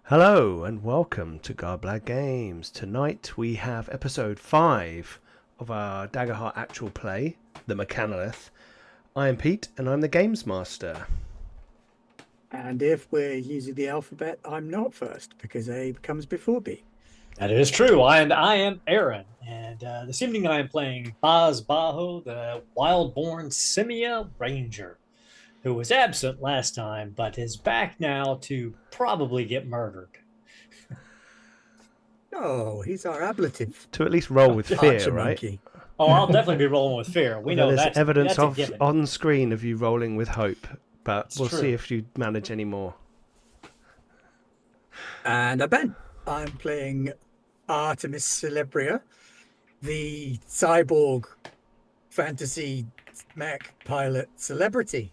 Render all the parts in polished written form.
Hello and welcome to Garblad Games. Tonight we have episode 5 of our Daggerheart actual play, the Mechanolith. I am Pete and I'm the Games Master. And if we're using the alphabet, I'm not first because A comes before B. That is true. And I am Aaron. And this evening I am playing Baz Bajo, the wild-born Simia Ranger, who was absent last time, but is back now to probably get murdered. Oh, he's our ablative. To at least roll with fear, right? Monkey. Oh, I'll definitely be rolling with fear. We know there's that's evidence that's a given. on screen of you rolling with hope, but It's we'll true. see if you manage any more. And Ben. I'm playing Artemis Celebria, the cyborg fantasy mech pilot celebrity.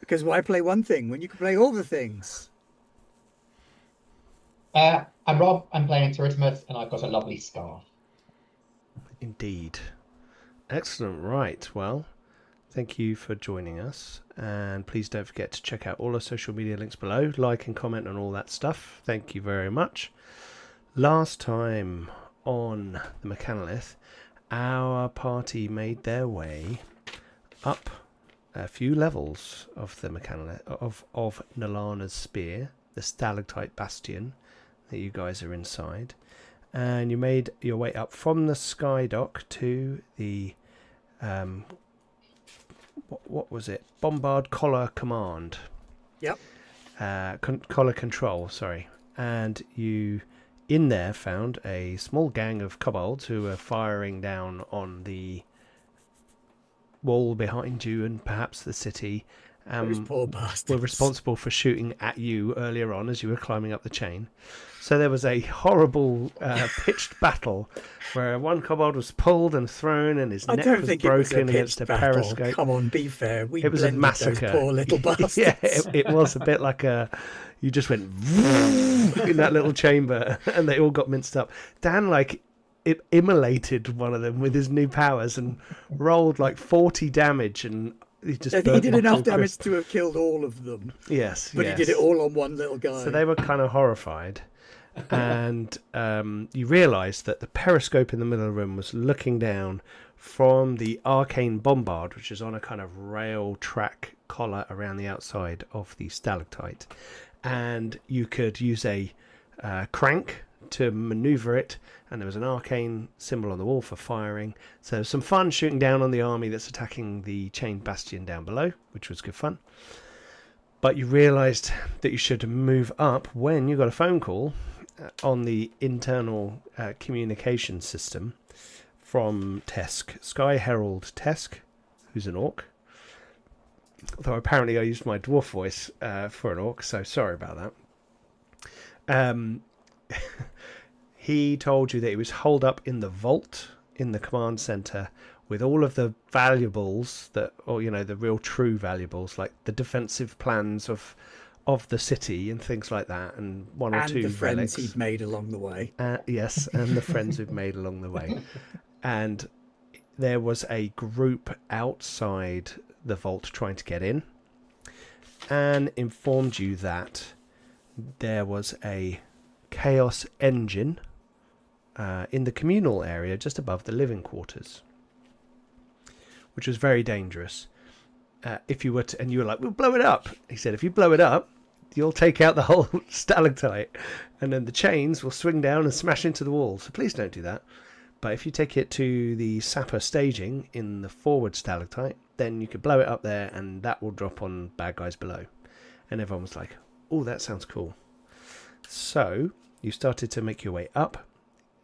Because why play one thing when you can play all the things? I'm Rob, I'm playing Teritimus, and I've got a lovely scarf. Indeed. Excellent. Right. Well, thank you for joining us. And please don't forget to check out all our social media links below. Like and comment on all that stuff. Thank you very much. Last time on the Mechanolith, our party made their way up a few levels of the Mechanolith, of Nalana's spear, the stalactite bastion that you guys are inside. And you made your way up from the sky dock to the what was it? Bombard Collar Command. Yep. Collar Control, sorry. And you in there found a small gang of kobolds who were firing down on the wall behind you and perhaps the city. Those poor bastards. Were responsible for shooting at you earlier on as you were climbing up the chain. So there was a horrible pitched battle where one kobold was pulled and thrown and his neck was broken against a periscope. Come on, be fair. It was a massacre. Those poor little bastards. Yeah, it was a bit like you just went in that little chamber and they all got minced up. Dan it immolated one of them with his new powers and rolled 40 damage and he did enough damage to have killed all of them. Yes, but yes. He did it all on one little guy. So they were kind of horrified. And you realised that the periscope in the middle of the room was looking down from the arcane bombard, which is on a kind of rail track collar around the outside of the stalactite. And you could use a crank to maneuver it, and there was an arcane symbol on the wall for firing. So some fun shooting down on the army that's attacking the chained bastion down below, which was good fun. But you realised that you should move up when you got a phone call on the internal communication system from Tesk, Sky Herald Tesk, who's an orc. Although apparently I used my dwarf voice for an orc, so sorry about that. He told you that he was holed up in the vault in the command center with all of the valuables the real true valuables, like the defensive plans of the city and things like that, and one or two the friends relics he'd made along the way. Yes, and the friends we've made along the way. And there was a group outside the vault trying to get in and informed you that there was a chaos engine in the communal area just above the living quarters, which was very dangerous. If you were to, and you were like, we'll blow it up. He said, if you blow it up, you'll take out the whole stalactite and then the chains will swing down and smash into the wall. So please don't do that. But if you take it to the sapper staging in the forward stalactite, then you could blow it up there and that will drop on bad guys below. And everyone was like, oh, that sounds cool. So you started to make your way up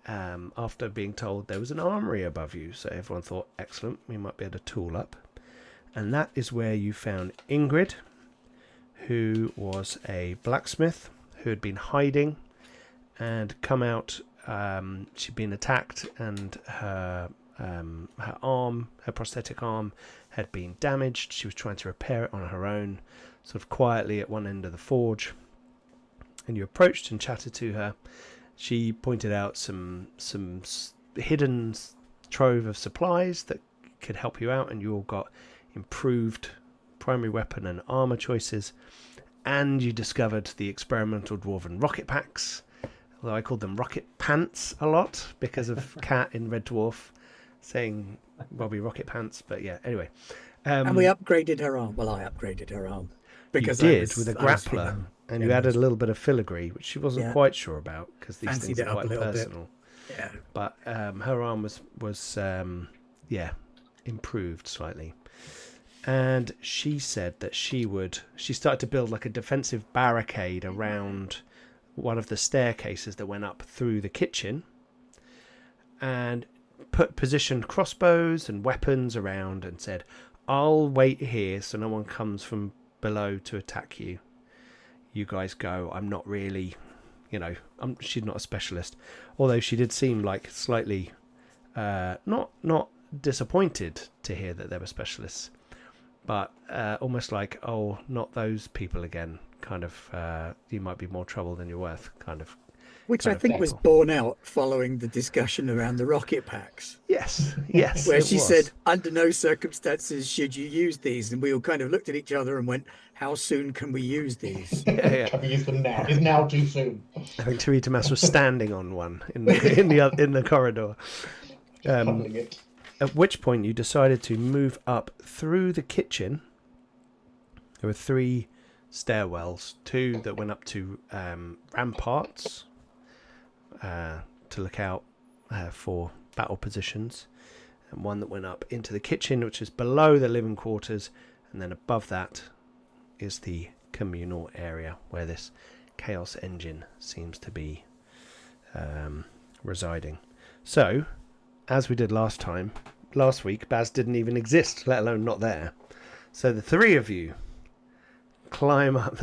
after being told there was an armory above you. So everyone thought, excellent, we might be able to tool up. And that is where you found Ingrid, who was a blacksmith who had been hiding and come out. She'd been attacked and her prosthetic arm had been damaged. She was trying to repair it on her own, sort of quietly at one end of the forge. And you approached and chatted to her. She pointed out some hidden trove of supplies that could help you out, and you all got improved primary weapon and armor choices. and you discovered the experimental dwarven rocket packs. Although I called them rocket pants a lot because of Cat in Red Dwarf saying Bobby rocket pants. But yeah, anyway. And we upgraded her arm. Well, I upgraded her arm. Because you did with a grappler, and you added a generous. little bit of filigree, which she wasn't quite sure about because these Fancied things it are up quite a little bit. personal. Yeah. But her arm was improved slightly. And she said that she started to build like a defensive barricade around one of the staircases that went up through the kitchen, and positioned crossbows and weapons around, and said, I'll wait here so no one comes from below to attack you. You guys go. I'm not really, she's not a specialist, although she did seem like slightly not disappointed to hear that there were specialists, but almost like, oh, not those people again, kind of, you might be more trouble than you're worth, kind of. Which I think was borne out following the discussion around the rocket packs. Yes, where she said, under no circumstances should you use these. And we all kind of looked at each other and went, how soon can we use these? Can we use them now? Is now too soon? I think Tarita Mas was standing on one in the corridor. At which point you decided to move up through the kitchen. There were 3 stairwells, 2 that went up to ramparts to look out for battle positions, and 1 that went up into the kitchen, which is below the living quarters, and then above that is the communal area where this chaos engine seems to be residing. So, as we did last week, Baz didn't even exist, let alone not there. So the 3 of you climb up.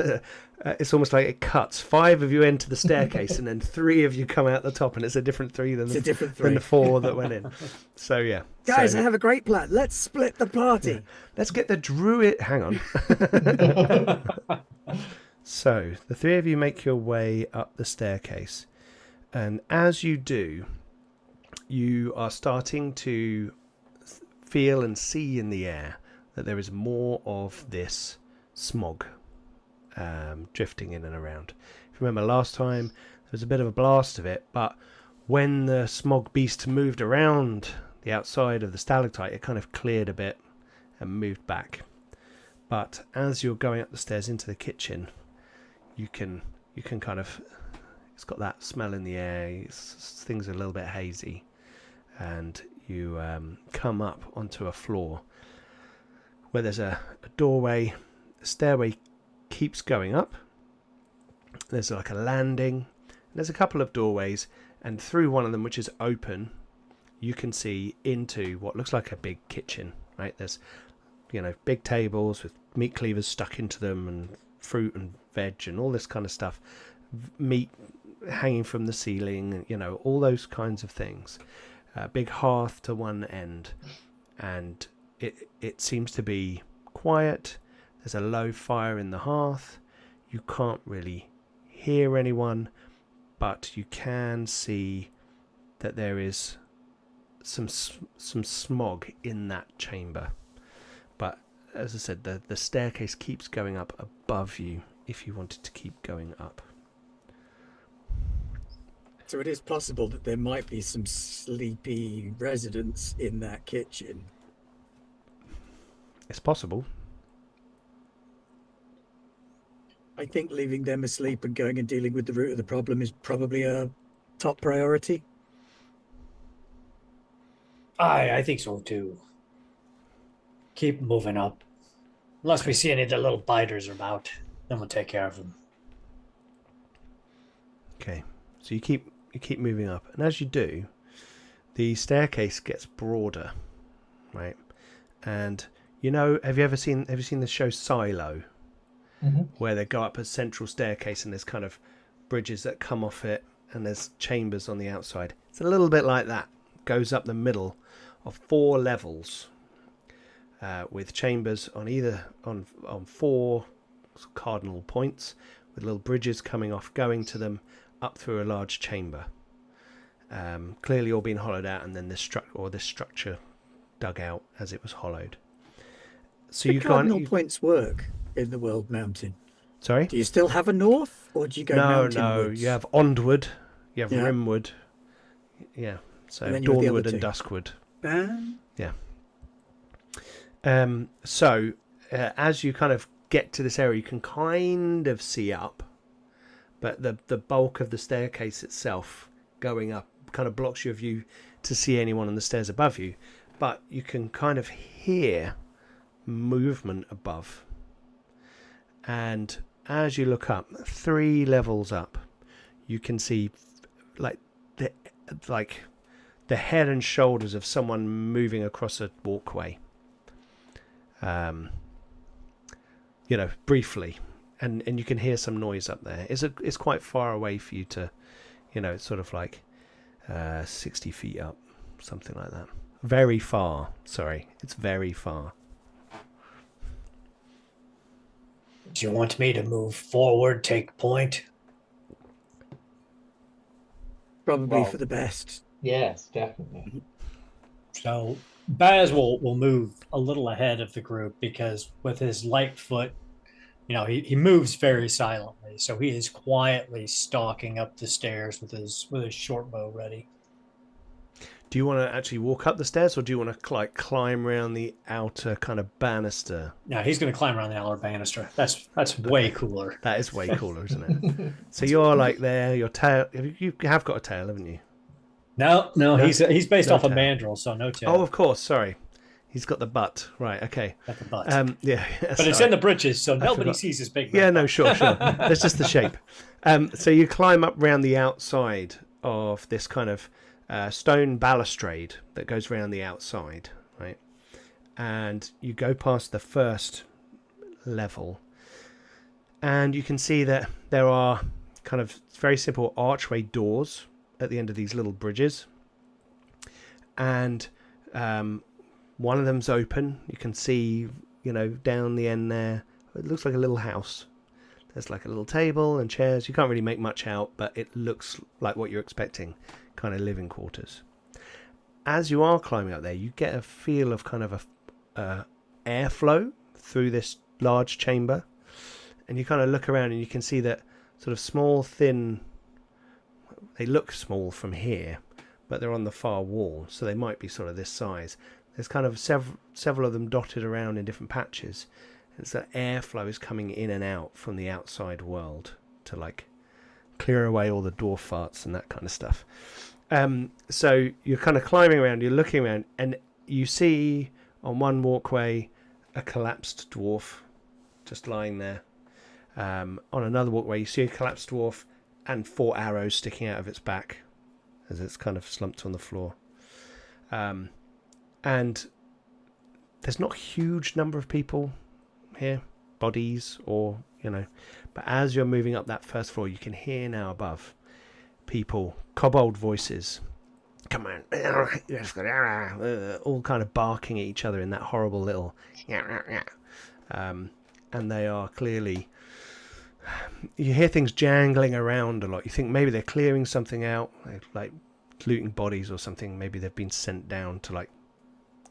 It's almost like it cuts. 5 of you enter the staircase, and then 3 of you come out the top, and it's a different 3 than the 4 that went in. So yeah, guys, I have a great plan. Let's split the party. Yeah. Let's get the druid. Hang on. So the 3 of you make your way up the staircase, and as you do, you are starting to feel and see in the air that there is more of this smog drifting in and around. If you remember last time, there was a bit of a blast of it, but when the smog beast moved around the outside of the stalactite, it kind of cleared a bit and moved back. But as you're going up the stairs into the kitchen, you can kind of, it's got that smell in the air, things are a little bit hazy, and you come up onto a floor where there's a doorway. The stairway keeps going up. There's like a landing. There's a couple of doorways, and through one of them, which is open, you can see into what looks like a big kitchen, right? There's, big tables with meat cleavers stuck into them, and fruit and veg and all this kind of stuff. Meat hanging from the ceiling, all those kinds of things. Big hearth to one end, and it seems to be quiet. There's a low fire in the hearth. You can't really hear anyone, but you can see that there is some smog in that chamber. But as I said, the staircase keeps going up above you if you wanted to keep going up. So it is possible that there might be some sleepy residents in that kitchen. It's possible. I think leaving them asleep and going and dealing with the root of the problem is probably a top priority. I think so too. Keep moving up. Unless we see any of the little biters about, then we'll take care of them. Okay, so you keep moving up, and as you do, the staircase gets broader, right? And have you seen the show Silo? Mm-hmm. Where they go up a central staircase and there's kind of bridges that come off it, and there's chambers on the outside. It's a little bit like that. Goes up the middle of 4 levels, with chambers on 4 cardinal points, with little bridges coming off, going to them up through a large chamber. Clearly all being hollowed out, and then this structure dug out as it was hollowed. So the cardinal points work in the World Mountain. Sorry? Do you still have a north, or do you go No, mountainwards? you have Ondward, you have Yeah. Rimwood. Yeah, so And then you have the other Dawnwood and two. Duskwood. Ah, So as you kind of get to this area, you can kind of see up, but the bulk of the staircase itself going up kind of blocks your view to see anyone on the stairs above you. But you can kind of hear movement above. And as you look up, 3 levels up, you can see like the head and shoulders of someone moving across a walkway. Briefly, and you can hear some noise up there. It's quite far away for you to, it's sort of like 60 feet up, something like that. Very far. Sorry, it's very far. Do you want me to move forward, take point? probably Well, for the best. Yes, definitely. So Baz will move a little ahead of the group because with his light foot, he moves very silently. So he is quietly stalking up the stairs with his short bow ready. Do you want to actually walk up the stairs, or do you want to climb around the outer kind of banister? Now he's going to climb around the outer banister. That's way cooler. That is way cooler, isn't it? So you're like there. Your tail. You have got a tail, haven't you? No, he's based no off of tail. Mandrill, so no tail. Oh, of course. Sorry, he's got the butt. Right. Okay. Got the butt. Yeah. but it's in the britches, so nobody forgot. sees his big. Yeah. red No. butt. Sure. That's just the shape. So you climb up round the outside of this kind of stone balustrade that goes around the outside, right? And you go past the first level, and you can see that there are kind of very simple archway doors at the end of these little bridges, and one of them's open. You can see, down the end there, it looks like a little house. There's like a little table and chairs. You can't really make much out, but it looks like what you're expecting, kind of living quarters. As you are climbing up there, you get a feel of kind of a airflow through this large chamber, and you kind of look around and you can see that sort of small, thin. They look small from here, but they're on the far wall, so they might be sort of this size. There's kind of several of them dotted around in different patches. It's that airflow is coming in and out from the outside world to clear away all the dwarf farts and that kind of stuff. So you're kind of climbing around, you're looking around, and you see on one walkway a collapsed dwarf just lying there. On another walkway, you see a collapsed dwarf and 4 arrows sticking out of its back as it's kind of slumped on the floor. And there's not a huge number of people here, bodies or, but as you're moving up that first floor, you can hear now above people, kobold voices, come on, all kind of barking at each other in that horrible little, and they are clearly, you hear things jangling around a lot. You think maybe they're clearing something out, like looting bodies or something. Maybe they've been sent down to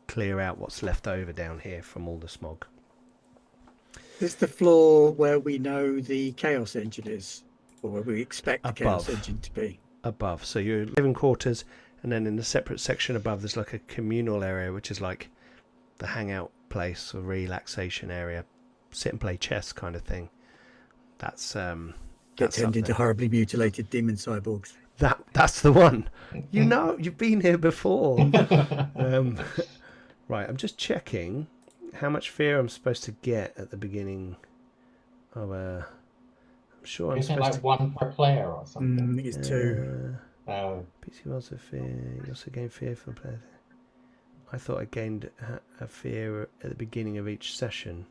clear out what's left over down here from all the smog. Is the floor where we know the Chaos Engine is, or where we expect the Chaos Above. Engine to be? Above. So your living quarters, and then in the separate section above, there's like a communal area, which is like the hangout place or relaxation area, sit and play chess kind of thing. That's Get that's up turned into there. horribly mutilated demon cyborgs. That's the one. You've been here before. Right, I'm just checking how much fear I'm supposed to get at the beginning of I'm sure I'm Isn't it supposed like 1 per player or I something? think it's 2. Oh, PC rolls of fear. You also gain fear from players. I thought I gained a fear at the beginning of each session.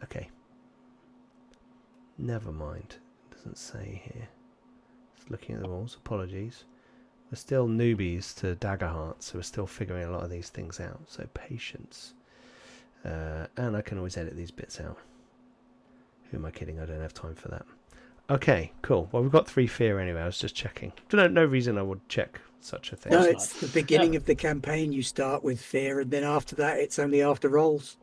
Okay. Never mind. It doesn't say here. Just looking at the rules. Apologies. We're still newbies to Daggerheart, so we're still figuring a lot of these things out. So patience. And I can always edit these bits out. Who am I kidding? I don't have time for that. Okay, cool. Well, we've got 3 fear anyway. I was just checking. No reason I would check such a thing. No, course it's not. the beginning Yeah. of the campaign. You start with fear, and then after that, it's only after rolls.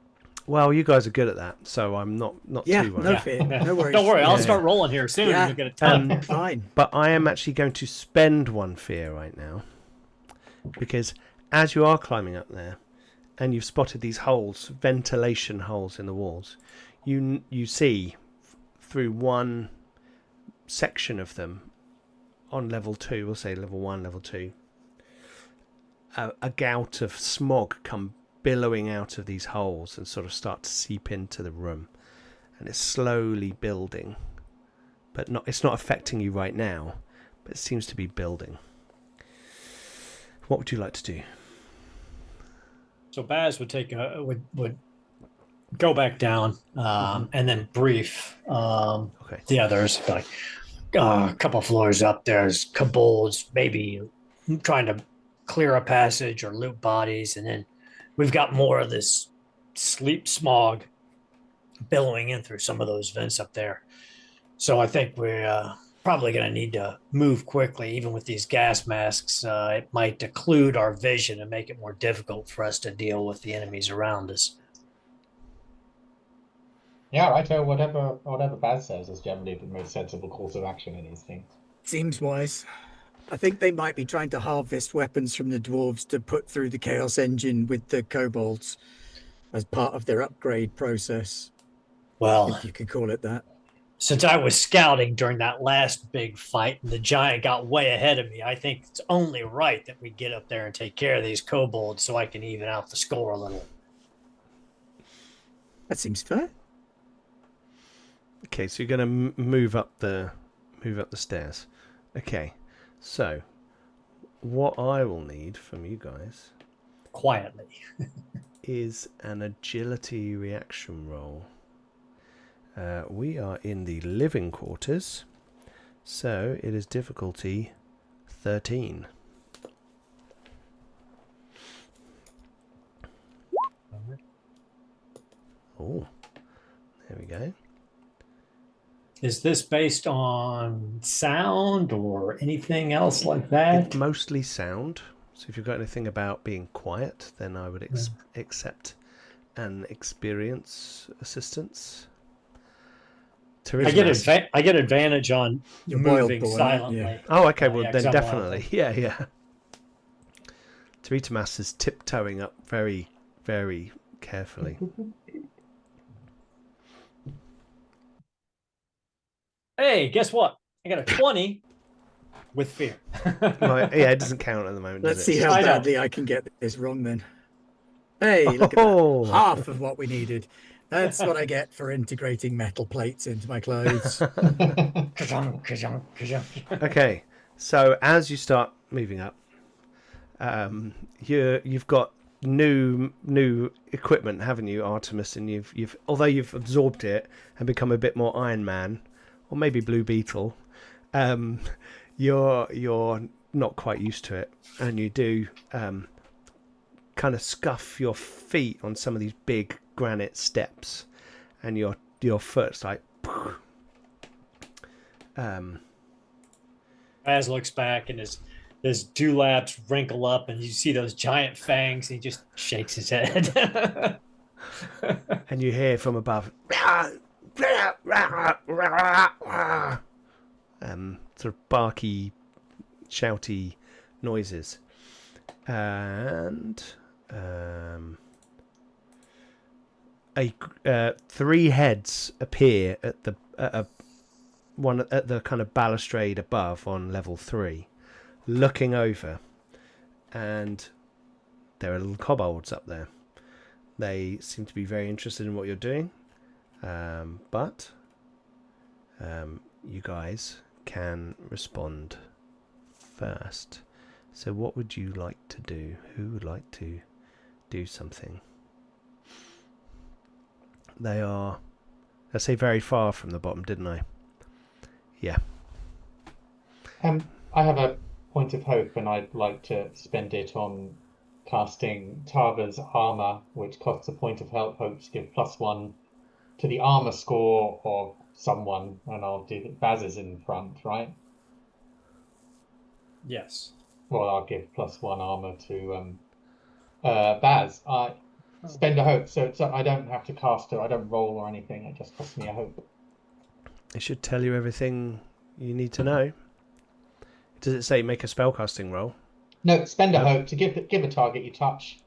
Well, you guys are good at that, so I'm not Yeah, too worried. no fear. No worries. Don't worry, I'll Yeah. start rolling here soon. Yeah. You'll get a ton. Fine. But I am actually going to spend 1 fear right now, because as you are climbing up there, and you've spotted these holes, ventilation holes in the walls, you see through one section of them on level 2, we'll say level 1, level 2, a gout of smog come billowing out of these holes and sort of start to seep into the room, and it's slowly building, but it's not affecting you right now, but it seems to be building. What would you like to do? So Baz would would go back down and then brief Okay. the others. Like a couple floors up, there's kobolds, maybe trying to clear a passage or loot bodies, and then we've got more of this sleep smog billowing in through some of those vents up there. So I think we're probably going to need to move quickly, even with these gas masks. It might occlude our vision and make it more difficult for us to deal with the enemies around us. Yeah, right. So whatever Baz says is generally the most sensible course of action in these things. Seems wise. I think they might be trying to harvest weapons from the dwarves to put through the Chaos Engine with the kobolds as part of their upgrade process, Well, if you could call it that. since I was scouting during that last big fight and the giant got way ahead of me, I think it's only right that we get up there and take care of these kobolds so I can even out the score a little. That seems fair. Okay, so you're going to move up the stairs. Okay, so what I will need from you guys Quietly. is an agility reaction roll. We are in the living quarters, so it is difficulty 13. Oh, there we go. Is this based on sound or anything else like that? It's mostly sound. So if you've got anything about being quiet, then I would accept an experience assistance. I get advantage on You're wild moving boy, silently. yeah. Oh, okay. Well, Yeah, 'cause then I'm definitely. Yeah. Teritamas is tiptoeing up very, very carefully. Hey, guess what? I got a 20 with fear. Right, yeah, it doesn't count at the moment. Let's does see it? how I know. badly I can get this wrong then. Hey, look at Oh. that. Half of what we needed. That's what I get for integrating metal plates into my clothes. Ka-zung, ka-zung, ka-zung. Okay, so as you start moving up, you've got new equipment, haven't you, Artemis? And you've although you've absorbed it and become a bit more Iron Man, or maybe Blue Beetle, you're not quite used to it, and you do kind of scuff your feet on some of these big granite steps, and your foot's like. Baz looks back and his dewlaps wrinkle up, and you see those giant fangs. And he just shakes his head. And you hear from above, sort of barky, shouty noises, and three heads appear at the one at the kind of balustrade above on level 3, looking over, and there are little kobolds up there. They seem to be very interested in what you're doing, but you guys can respond first. So what would you like to do? Who would like to do something? They are, I say, very far from the bottom, didn't I? Yeah. I have a point of hope, and I'd like to spend it on casting Tava's armor, which costs a point of hope to give +1 to the armor score of someone, and I'll do that. Baz is in front, right? Yes. Well, I'll give +1 armor to Baz. I spend a hope, so I don't have to cast it. I don't roll or anything. It just costs me a hope. It should tell you everything you need to know. Does it say make a spellcasting roll? No, spend a hope to give a target you touch,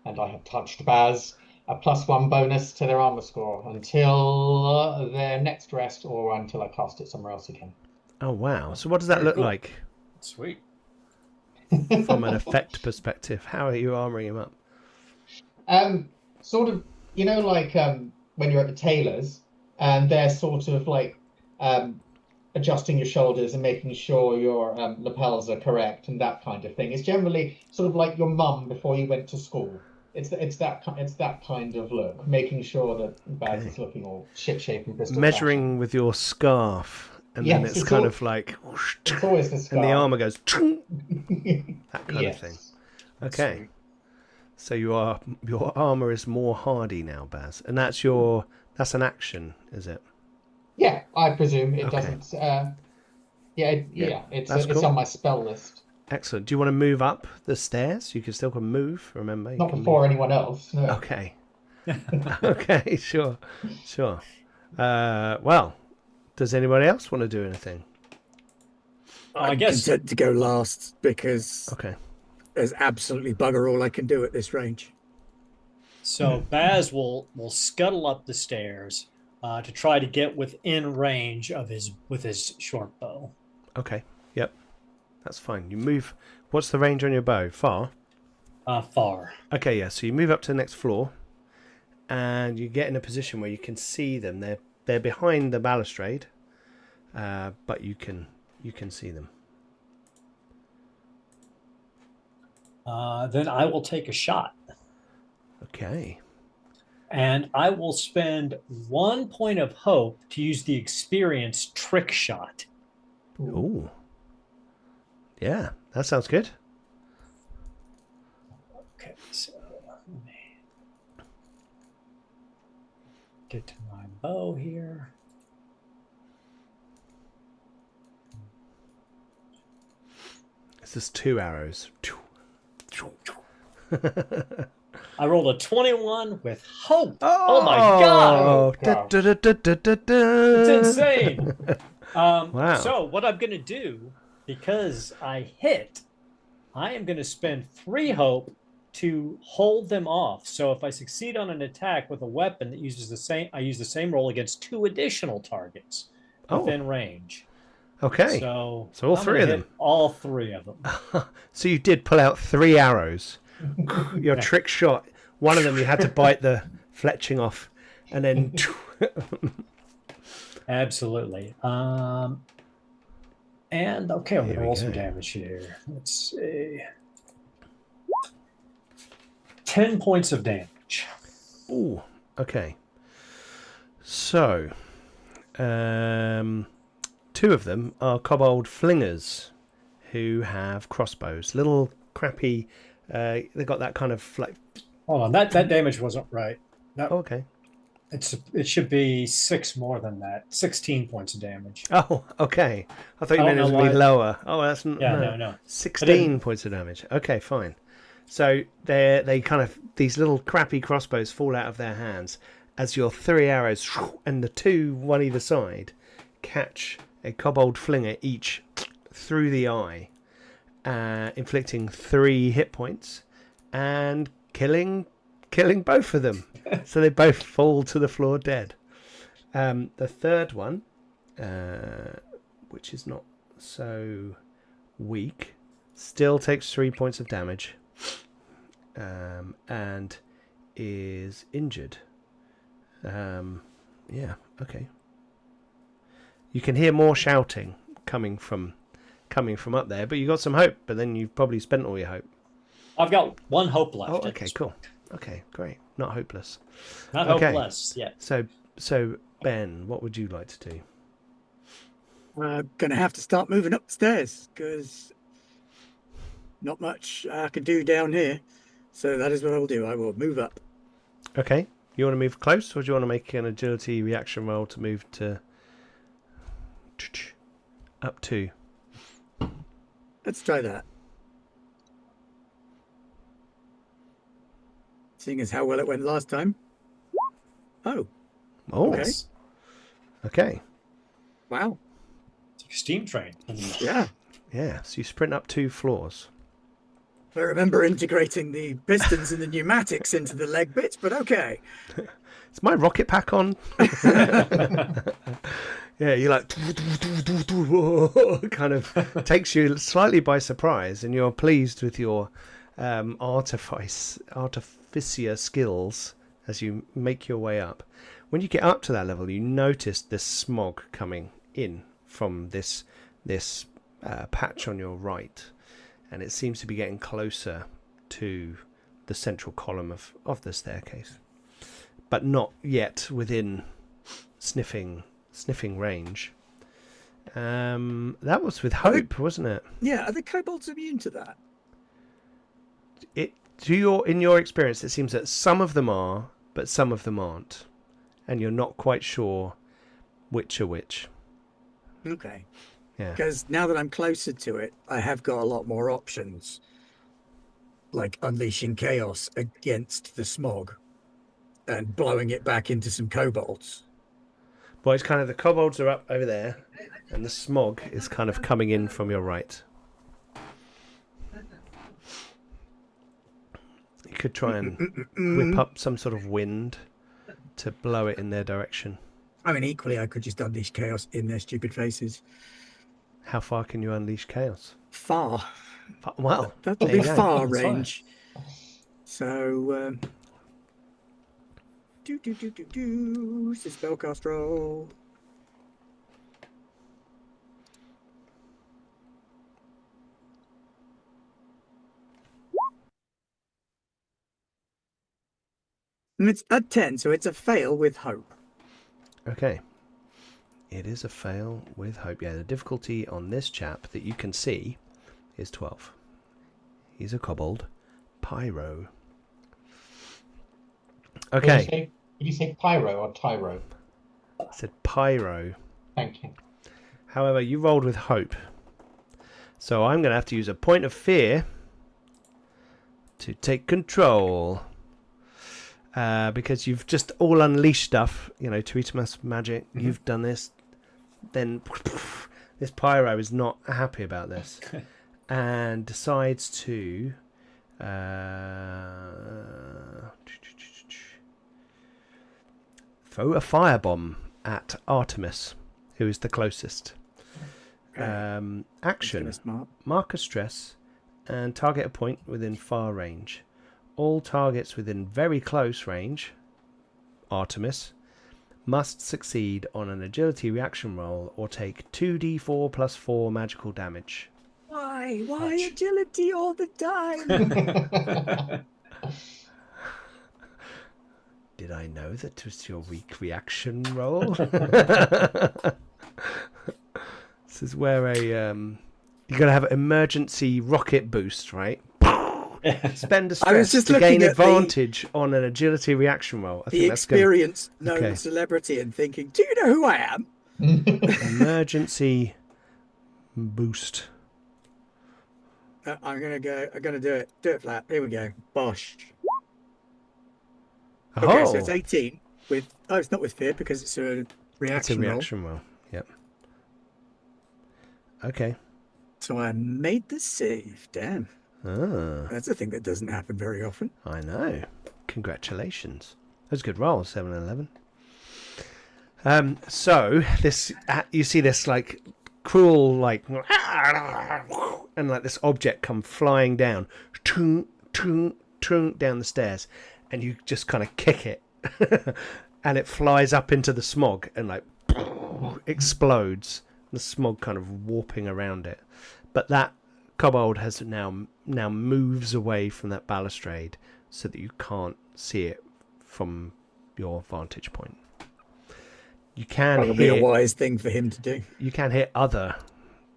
and I have touched Baz, a +1 bonus to their armor score until their next rest or until I cast it somewhere else again. Oh, wow. So what does that Very look cool. like Sweet. from an effect perspective? How are you armoring him up? Sort of, like when you're at the tailor's and they're sort of like adjusting your shoulders and making sure your lapels are correct and that kind of thing. It's generally sort of like your mum before you went to school. It's that kind of look, making sure that Baz is looking all ship-shape and Bristol Measuring fashion. with your scarf, and then it's kind of like, whoosh, It's always the scarf. and the armor goes, that kind of thing. Yes. Okay. Sweet. So your armor is more hardy now, Baz, and that's an action, is it? Yeah, I presume it Okay. doesn't. It's that's cool. on my spell list. Excellent. Do you want to move up the stairs? You can still move. Remember, you Not can before move. anyone else. No. Okay. Okay. Sure. Well, does anybody else want to do anything? I I'm guess- content to go last because Okay. there's absolutely bugger all I can do at this range. So Baz will scuttle up the stairs to try to get within range of his short bow. Okay. Yep. That's fine. You move. What's the range on your bow? Far? Far. Okay, yeah. So you move up to the next floor, and you get in a position where you can see them. They're behind the balustrade, but you can see them. Then I will take a shot, Okay. and I will spend 1 point of hope to use the experience trick shot. Ooh. Yeah, that sounds good. Okay, so let me get to my bow here. This is 2 arrows. I rolled a 21 with hope. Oh my god! God. It's insane. Wow. So what I'm going to do, because I hit, I am going to spend 3 hope to hold them off. So if I succeed on an attack with a weapon that uses the same, I use the same roll against 2 additional targets within range. Okay. So all I'm 3 gonna of hit them. all 3 of them. So you did pull out 3 arrows. Your trick shot. One of them you had to bite the fletching off, and then. Absolutely. And okay, I'm Here gonna we roll some go. damage here. Let's see. 10 points of damage. Ooh. Okay. So, 2 of them are kobold flingers, who have crossbows. Little crappy. They got that kind of like. Hold on, that damage wasn't right. No, Oh, okay. it should be 6 more than that. 16 points of damage. Oh, okay. I thought you I meant it don't was know going to be why. lower. Oh, that's No. 16 points of damage. Okay, fine. So they kind of, these little crappy crossbows fall out of their hands as your 3 arrows and the 2, one either side, catch a kobold flinger each through the eye, inflicting 3 hit points and killing both of them. So they both fall to the floor dead. The third one, which is not so weak, still takes 3 points of damage, and is injured. Yeah, okay. You can hear more shouting coming from up there, but you got some hope. But then you've probably spent all your hope. I've got 1 hope left. Oh, at okay, this cool. point. Okay, great. Not hopeless. Not Okay. hopeless yet. So Ben, what would you like to do? I'm going to have to start moving up the stairs because not much I can do down here. So that is what I will do. I will move up. Okay. You want to move close, or do you want to make an agility reaction roll to move to Up 2. Let's try that. Seeing as how well it went last time. Oh, Oh, okay. Okay. Wow. It's like a steam train. Yeah. Yeah, so you sprint up 2 floors. I remember integrating the pistons and the pneumatics into the leg bits, but okay. Is my rocket pack on? Yeah, you're like kind of takes you slightly by surprise, and you're pleased with your artificer skills as you make your way up. When you get up to that level, you notice this smog coming in from this patch on your right, and it seems to be getting closer to the central column of the staircase, but not yet within sniffing range. That was with hope, wasn't it? Yeah, are the kobolds immune to that? In your experience, it seems that some of them are, but some of them aren't, and you're not quite sure which are which. Okay. Yeah. Because now that I'm closer to it, I have got a lot more options, like unleashing chaos against the smog and blowing it back into some kobolds. Well, it's kind of the kobolds are up over there, and the smog is kind of coming in from your right. You could try and whip up some sort of wind to blow it in their direction. I mean, equally, I could just unleash chaos in their stupid faces. How far can you unleash chaos? Far. Well, That'll there be you go. far That's range. So, it's a spellcast roll. And it's a 10, so it's a fail with hope. Okay. It is a fail with hope. Yeah, the difficulty on this chap that you can see is 12. He's a kobold. Pyro. Okay. Did you say pyro or tyro? I said pyro. Thank you. However, you rolled with hope. So I'm going to have to use a point of fear to take control. Because you've just all unleashed stuff, Tweetimus magic. Mm-hmm. You've done this. Then this pyro is not happy about this and decides to throw a firebomb at Artemis, who is the closest. Action: mark a stress and target a point within far range. All targets within very close range, Artemis, must succeed on an agility reaction roll or take 2d4 plus 4 magical damage. Why? Why agility all the time? Did I know that was your weak reaction roll? This is where you're going to have an emergency rocket boost, right? Spend a stress to gain advantage on an agility reaction roll. I think the that's experienced known celebrity and thinking, do you know who I am? Emergency boost. I'm gonna do it. Do it flat. Here we go. Bosh. Oh. Okay, so it's 18 with. Oh, it's not with fear because it's a reaction. It's a reaction roll. Yep. Okay. So I made the save. Damn. Ah. That's a thing that doesn't happen very often. I know. Congratulations. That's a good roll, 7 and 11. So this, you see this like cruel and like this object come flying down, down the stairs, and you just kind of kick it, and it flies up into the smog and like explodes. The smog kind of warping around it, but that kobold has now moves away from that balustrade so that you can't see it from your vantage point. You can probably a wise thing for him to do. You can hit other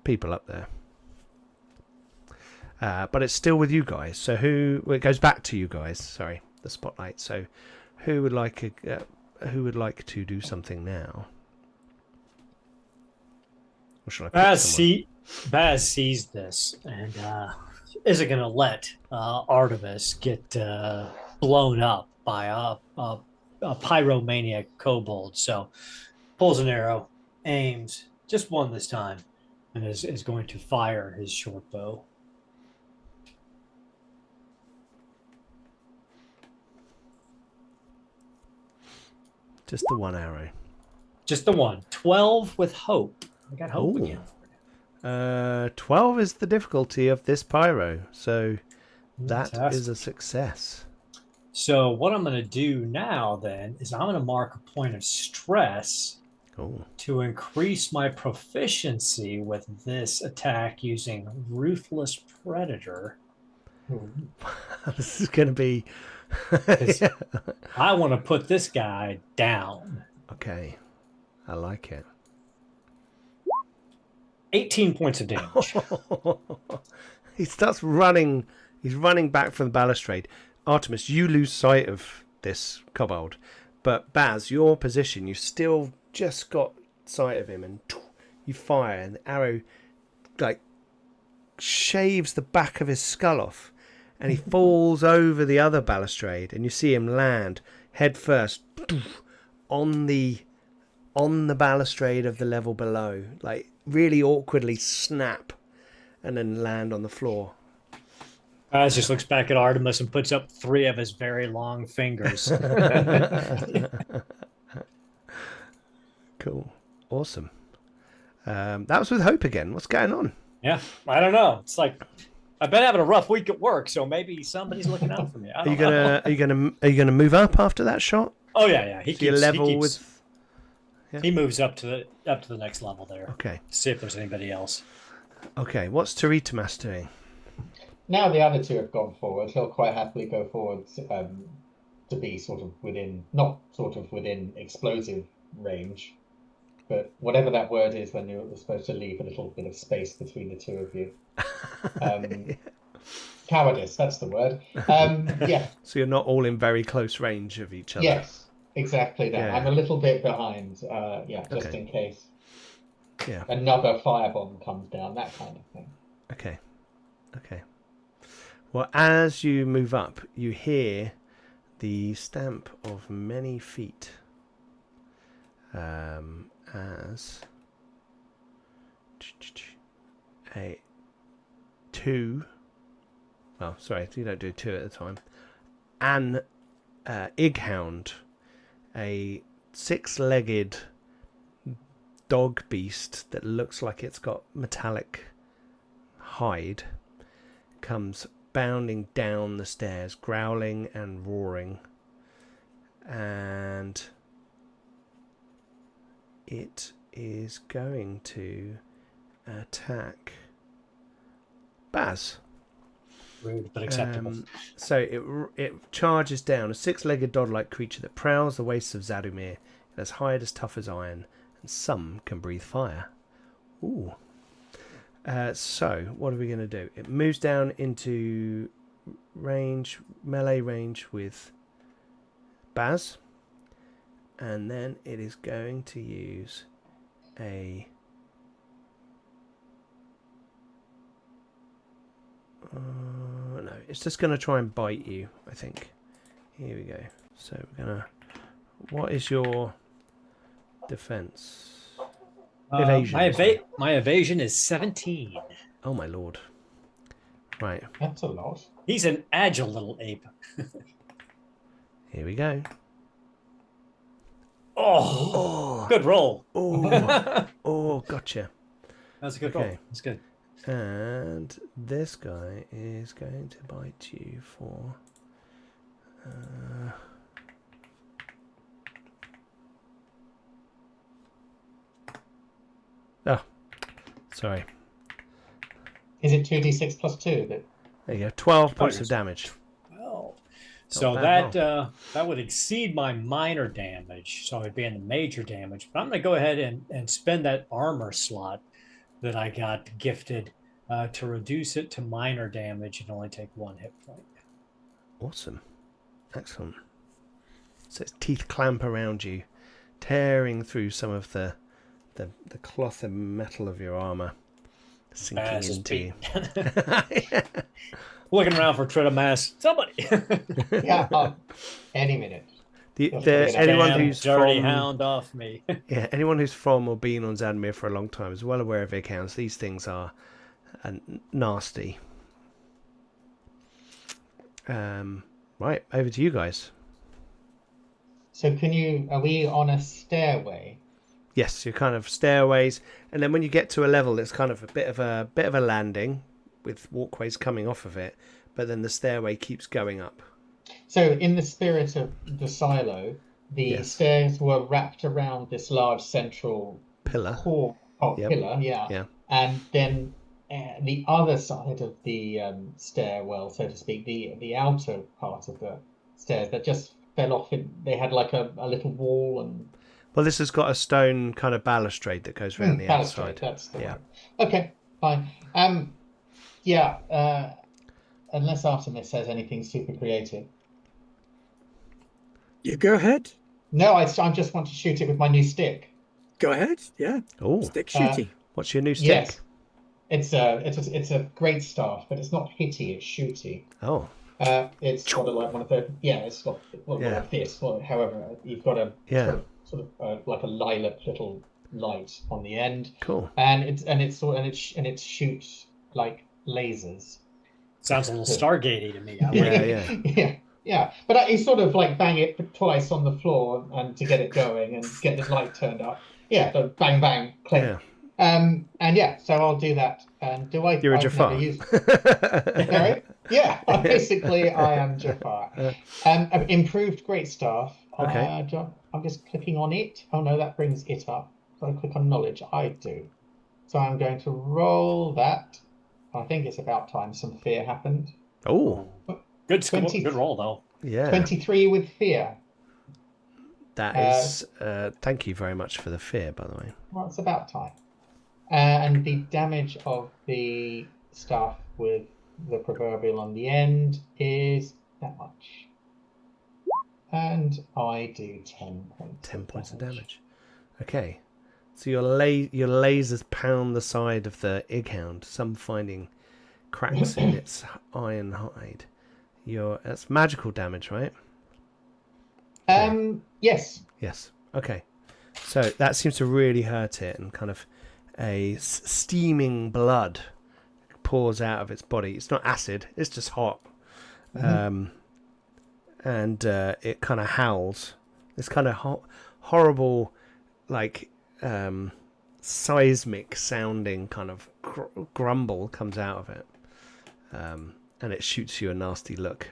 people up there, but it's still with you guys. So it goes back to you guys. Sorry, the spotlight. So who would like to do something now? Or should I pick someone? Baz sees this and isn't going to let Artemis get blown up by a pyromaniac kobold. So pulls an arrow, aims, just one this time, and is going to fire his short bow. Just the one arrow. Just the one. 12 with hope. I got hope Ooh. again. 12 is the difficulty of this pyro, so that Fantastic. is a success. So what I'm going to do now then is I'm going to mark a point of stress Oh, to increase my proficiency with this attack using Ruthless Predator. this is going to be. I want to put this guy down. Okay, I like it. 18 points of damage. He starts running. He's running back from the balustrade. Artemis, you lose sight of this kobold, but Baz, your position, you've still just got sight of him, and you fire, and the arrow like shaves the back of his skull off, and he falls over the other balustrade, and you see him land head first on the balustrade of the level below, like really awkwardly snap, and then land on the floor. Baz just looks back at Artemis and puts up 3 of his very long fingers. Cool. Awesome. That was with Hope again. What's going on? Yeah, I don't know. It's like I've been having a rough week at work, so maybe somebody's looking out for me. I Are you don't know. gonna move up after that shot? Oh yeah. He So you're keeps, level he keeps, with. Yeah. He moves up to the next level there. Okay. See if there's anybody else. Okay. What's Taritamas doing? Now the other two have gone forward, he'll quite happily go forward to be sort of within, not sort of within explosive range, but whatever that word is when you're supposed to leave a little bit of space between the two of you. Cowardice, that's the word. Yeah. So you're not all in very close range of each other. Yes, exactly that. Yeah. I'm a little bit behind, just Okay. in case Yeah. another firebomb comes down, that kind of thing. Okay. Well, as you move up, you hear the stamp of many feet. As a two. Well, sorry, you don't do 2 at a time. An Ighound, a 6-legged dog beast that looks like it's got metallic hide, comes bounding down the stairs, growling and roaring, and it is going to attack Baz. Rude, but acceptable. So it charges down, a 6-legged dog-like creature that prowls the wastes of Zadumir. It has hide as tough as iron, and some can breathe fire. Ooh. So, what are we going to do? It moves down into melee range with Baz. And then it is going to use a... no, it's just going to try and bite you, I think. Here we go. So, we're going to... What is your defense? Evasion. My evasion is 17. Oh my lord. Right. That's a lot. He's an agile little ape. Here we go. Oh, good roll. Oh, gotcha. That's a good roll. That's good. And this guy is going to bite you for... Oh, sorry. Is it 2d6 plus 2? There you go. 12 points of damage. Well, so that would exceed my minor damage, so I'd be in the major damage. But I'm going to go ahead and spend that armor slot that I got gifted to reduce it to minor damage and only take 1 hit point. Awesome. Excellent. So its teeth clamp around you, tearing through some of the the cloth and metal of your armor sinking Baz is into you. beaten. Looking around for Tridomass. Somebody. Yeah, any minute. Anyone Damn who's dirty from hound off me. anyone who's from or been on Zadmir for a long time is well aware of their accounts. These things are nasty. Right, over to you guys. So are we on a stairway? Yes, you're kind of stairways, and then when you get to a level, it's kind of a bit of a landing with walkways coming off of it, but then the stairway keeps going up. So in the spirit of the silo, the stairs were wrapped around this large central Pillar. core pillar, Yeah. And then the other side of the stairwell, so to speak, the outer part of the stairs that just fell off. They had like a little wall and. Well, this has got a stone kind of balustrade that goes around the outside. That's the one. Okay, fine. Unless Artemis says anything super creative. You go ahead. No, I just want to shoot it with my new stick. Go ahead. Yeah. Oh, Stick shooting. what's your new stick? Yes, it's a great staff, but it's not hitty. It's shooty. Oh. It's got one of the it's got like this. However, you've got a sort of like a lilac little light on the end. Cool. And it shoots like lasers. Sounds a little Stargatey to me. Yeah. But I sort of like bang it twice on the floor and to get it going and get the light turned up. Yeah, so bang bang click. Yeah. So I'll do that. And You're a Jafar. Sorry? Yeah, basically I am Jafar. Improved greatstaff. Okay. I'm just clicking on it. Oh no, that brings it up. So I click on knowledge. I do. So I'm going to roll that. I think it's about time some fear happened. Oh. Good score. Good roll though. Yeah. 23 with fear. That is. Thank you very much for the fear, by the way. Well, it's about time. And the damage of the staff with the proverbial on the end is that much. And I do 10 points. 10 points of damage. Okay. So your lasers pound the side of the Ighound, some finding cracks in its iron hide. That's magical damage, right? Yes. Yes. Okay. So that seems to really hurt it, and kind of a steaming blood pours out of its body. It's not acid; it's just hot. And it kind of howls. This kind of horrible, like seismic sounding kind of grumble comes out of it, and it shoots you a nasty look.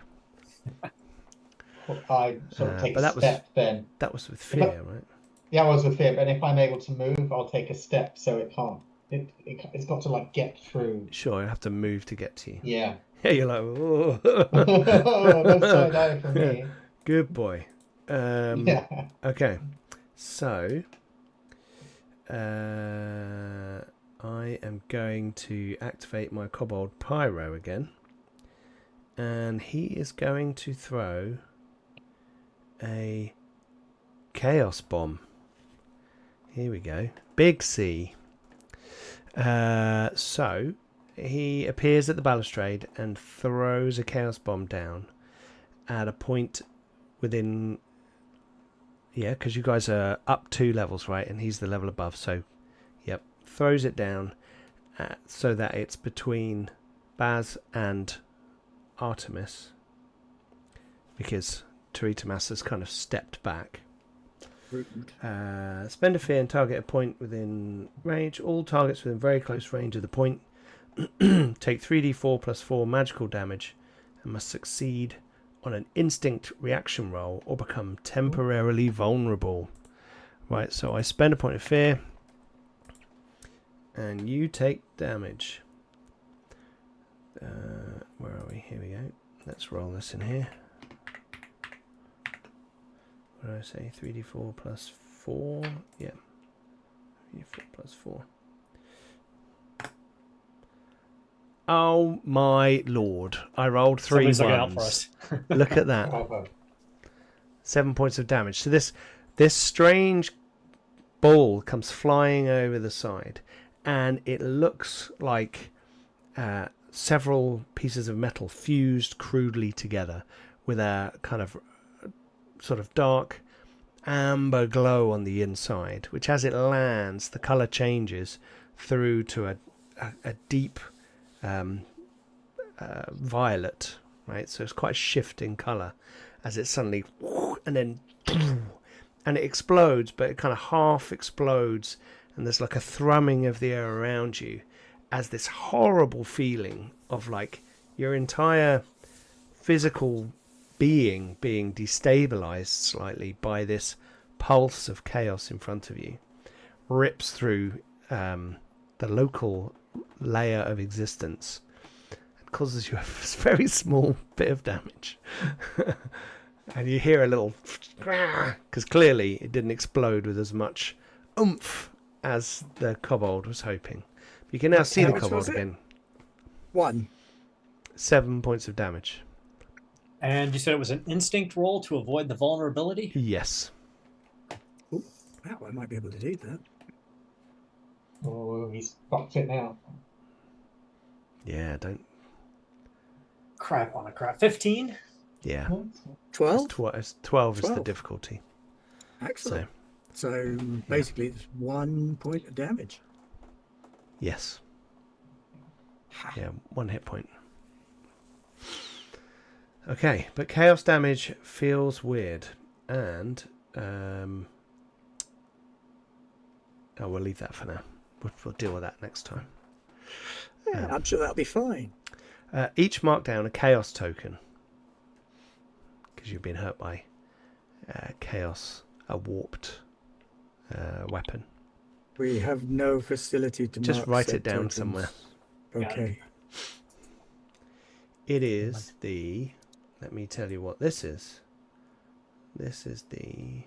I sort of take but a step then. That was with fear, right? Yeah, I was with fear, but if I'm able to move, I'll take a step so it can't. It's got to like get through. Sure, you have to move to get to you. Yeah. Yeah, you're like, oh. No side eye for me. Good boy. Yeah. Okay, so I am going to activate my Kobold Pyro again, and he is going to throw a Chaos Bomb. Here we go. Big C. So he appears at the balustrade and throws a Chaos Bomb down at a point within... Yeah, because you guys are up 2 levels, right? And he's the level above. So, yep. Throws it down so that it's between Baz and Artemis. Because Taritamas has kind of stepped back. Spend a fear and target a point within range. All targets within very close range of the point take 3d4 plus 4 magical damage and must succeed on an instinct reaction roll or become temporarily vulnerable. Right, so I spend a point of fear and you take damage. Where are we? Here we go. Let's roll this in here. What did I say? 3d4 plus 4. Yeah. 3d4 plus 4. Oh my lord. I rolled 3 Somebody's looking out for ones. us. Look at that. 7 points of damage. So this strange ball comes flying over the side, and it looks like several pieces of metal fused crudely together with a kind of sort of dark amber glow on the inside, which as it lands, the colour changes through to a deep violet, right? So it's quite a shift in colour as it suddenly, and then, and it explodes, but it kind of half explodes, and there's like a thrumming of the air around you as this horrible feeling of like your entire physical being destabilized slightly by this pulse of chaos in front of you rips through the local layer of existence and causes you a very small bit of damage. And you hear a little because clearly it didn't explode with as much oomph as the kobold was hoping. You can now see the kobold again. 1. 7 points of damage. And you said it was an instinct roll to avoid the vulnerability? Yes. Ooh, wow, I might be able to do that. Oh, he's fucked it now. Yeah, don't. Crap on a crap. 15? Yeah. 12? 12 is the 12. difficulty. Excellent. So basically, it's 1 point of damage. Yes. Yeah, 1 hit point. Okay, but chaos damage feels weird, and we'll leave that for now. We'll deal with that next time. Yeah, I'm sure that'll be fine. Each mark down a chaos token because you've been hurt by chaos, a warped weapon. We have no facility to Just mark write said it down tokens. somewhere. Okay. It is the... Let me tell you what this is. This is the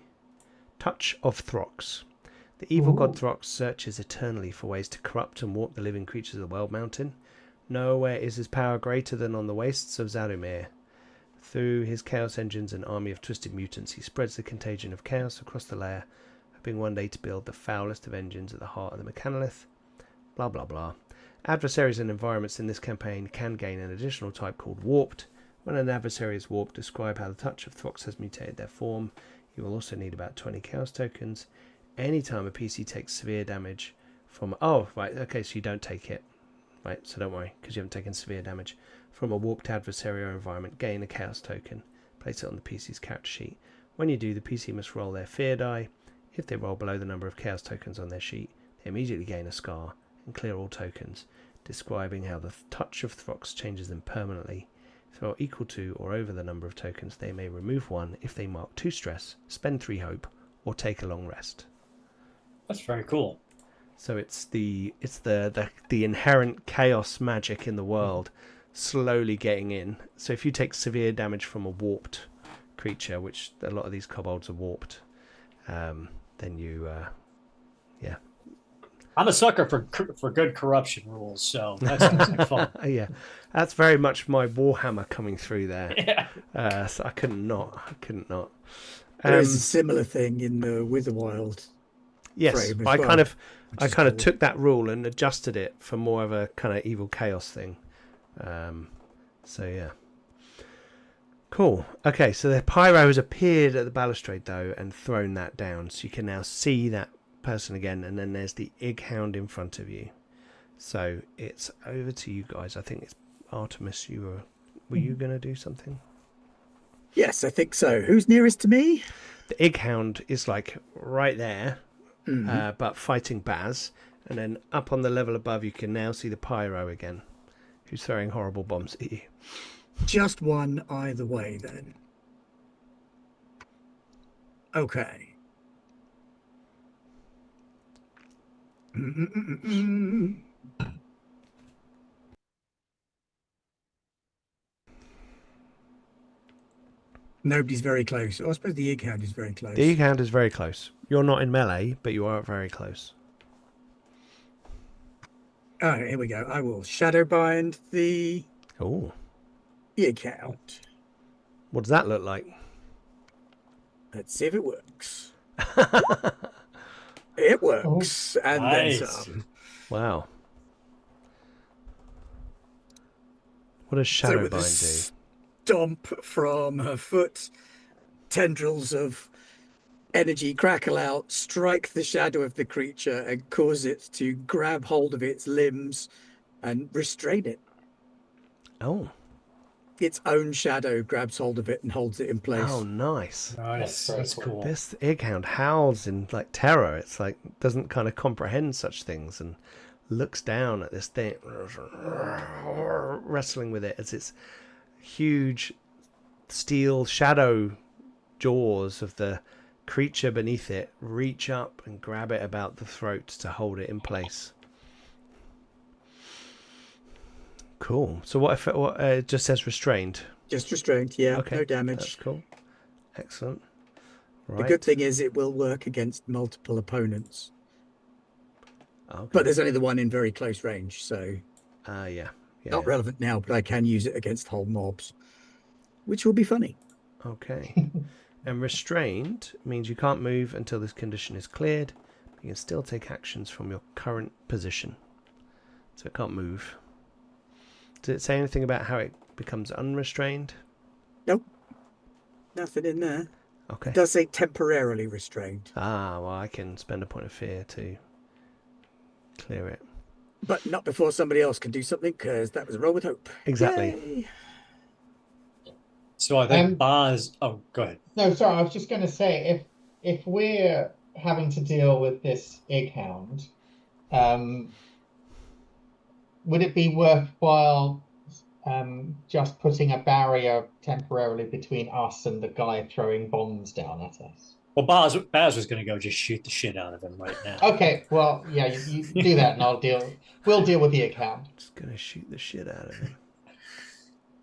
Touch of Throx. The evil god Throx searches eternally for ways to corrupt and warp the living creatures of the World Mountain. Nowhere is his power greater than on the wastes of Zarumir. Through his chaos engines and army of twisted mutants, he spreads the contagion of chaos across the layer, hoping one day to build the foulest of engines at the heart of the Mechanolith. Blah blah blah. Adversaries and environments in this campaign can gain an additional type called Warped. When an adversary is warped, describe how the Touch of Throx has mutated their form. You will also need about 20 chaos tokens. Anytime a PC takes severe damage from... Oh, right, okay, so you don't take it. Right, so don't worry, because you haven't taken severe damage. From a warped adversary or environment, gain a chaos token. Place it on the PC's character sheet. When you do, the PC must roll their fear die. If they roll below the number of chaos tokens on their sheet, they immediately gain a scar and clear all tokens, describing how the Touch of Throx changes them permanently. If they are equal to or over the number of tokens, they may remove 1 if they mark 2 stress, spend 3 hope, or take a long rest. That's very cool. So it's the inherent chaos magic in the world slowly getting in. So if you take severe damage from a warped creature, which a lot of these kobolds are warped, then you I'm a sucker for good corruption rules, so that sounds like fun. yeah, that's very much my Warhammer coming through there. Yeah. So I couldn't not. There is a similar thing in the Witherwild. Yes, frame as I well, kind of cool. took that rule and adjusted it for more of a kind of evil chaos thing. So yeah, cool. Okay, so the pyro has appeared at the balustrade though and thrown that down, so you can now see that person again, and then there's the Ighound in front of you. So it's over to you guys. I think it's Artemis. Were you going to do something? Yes, I think so. Who's nearest to me? The Ighound is like right there, but fighting Baz, and then up on the level above you can now see the pyro again, who's throwing horrible bombs at you. Just one either way then. Okay. Nobody's very close. Oh, I suppose the Ighound is very close. The Ighound is very close. You're not in melee, but you are very close. Oh, here we go. I will shadow bind the Oh, Ighound. what does that look like? Let's see if it works. It works, and then Nice. some. Wow. What does So Shadowbind with a do? stomp from her foot, tendrils of energy crackle out, strike the shadow of the creature, and cause it to grab hold of its limbs and restrain it. Oh. Its own shadow grabs hold of it and holds it in place. Oh, nice. Nice. very That's cool. cool. This egghound howls in like terror. It's like doesn't kind of comprehend such things and looks down at this thing, wrestling with it as its huge steel shadow jaws of the creature beneath it reach up and grab it about the throat to hold it in place. Cool. So what if it just says restrained? Just restrained, yeah, Okay, no damage. that's cool. Excellent. The Right. good thing is it will work against multiple opponents. Okay. But there's only the one in very close range, so Yeah. not relevant now, but I can use it against whole mobs, which will be funny. Okay. And restrained means you can't move until this condition is cleared. You can still take actions from your current position. So it can't move. Did it say anything about how it becomes unrestrained? Nope. Nothing in there. Okay. It does say temporarily restrained. Well, I can spend a point of fear to clear it. But not before somebody else can do something, because that was a roll with hope. Exactly. Yay. So I think Boz. Oh, go ahead. No, sorry, I was just going to say, if we're having to deal with this egghound, would it be worthwhile just putting a barrier temporarily between us and the guy throwing bombs down at us? Well, Baz was going to go just shoot the shit out of him right now. Okay, well, yeah, you do that, and we'll deal with the egghound. Just gonna shoot the shit out of him.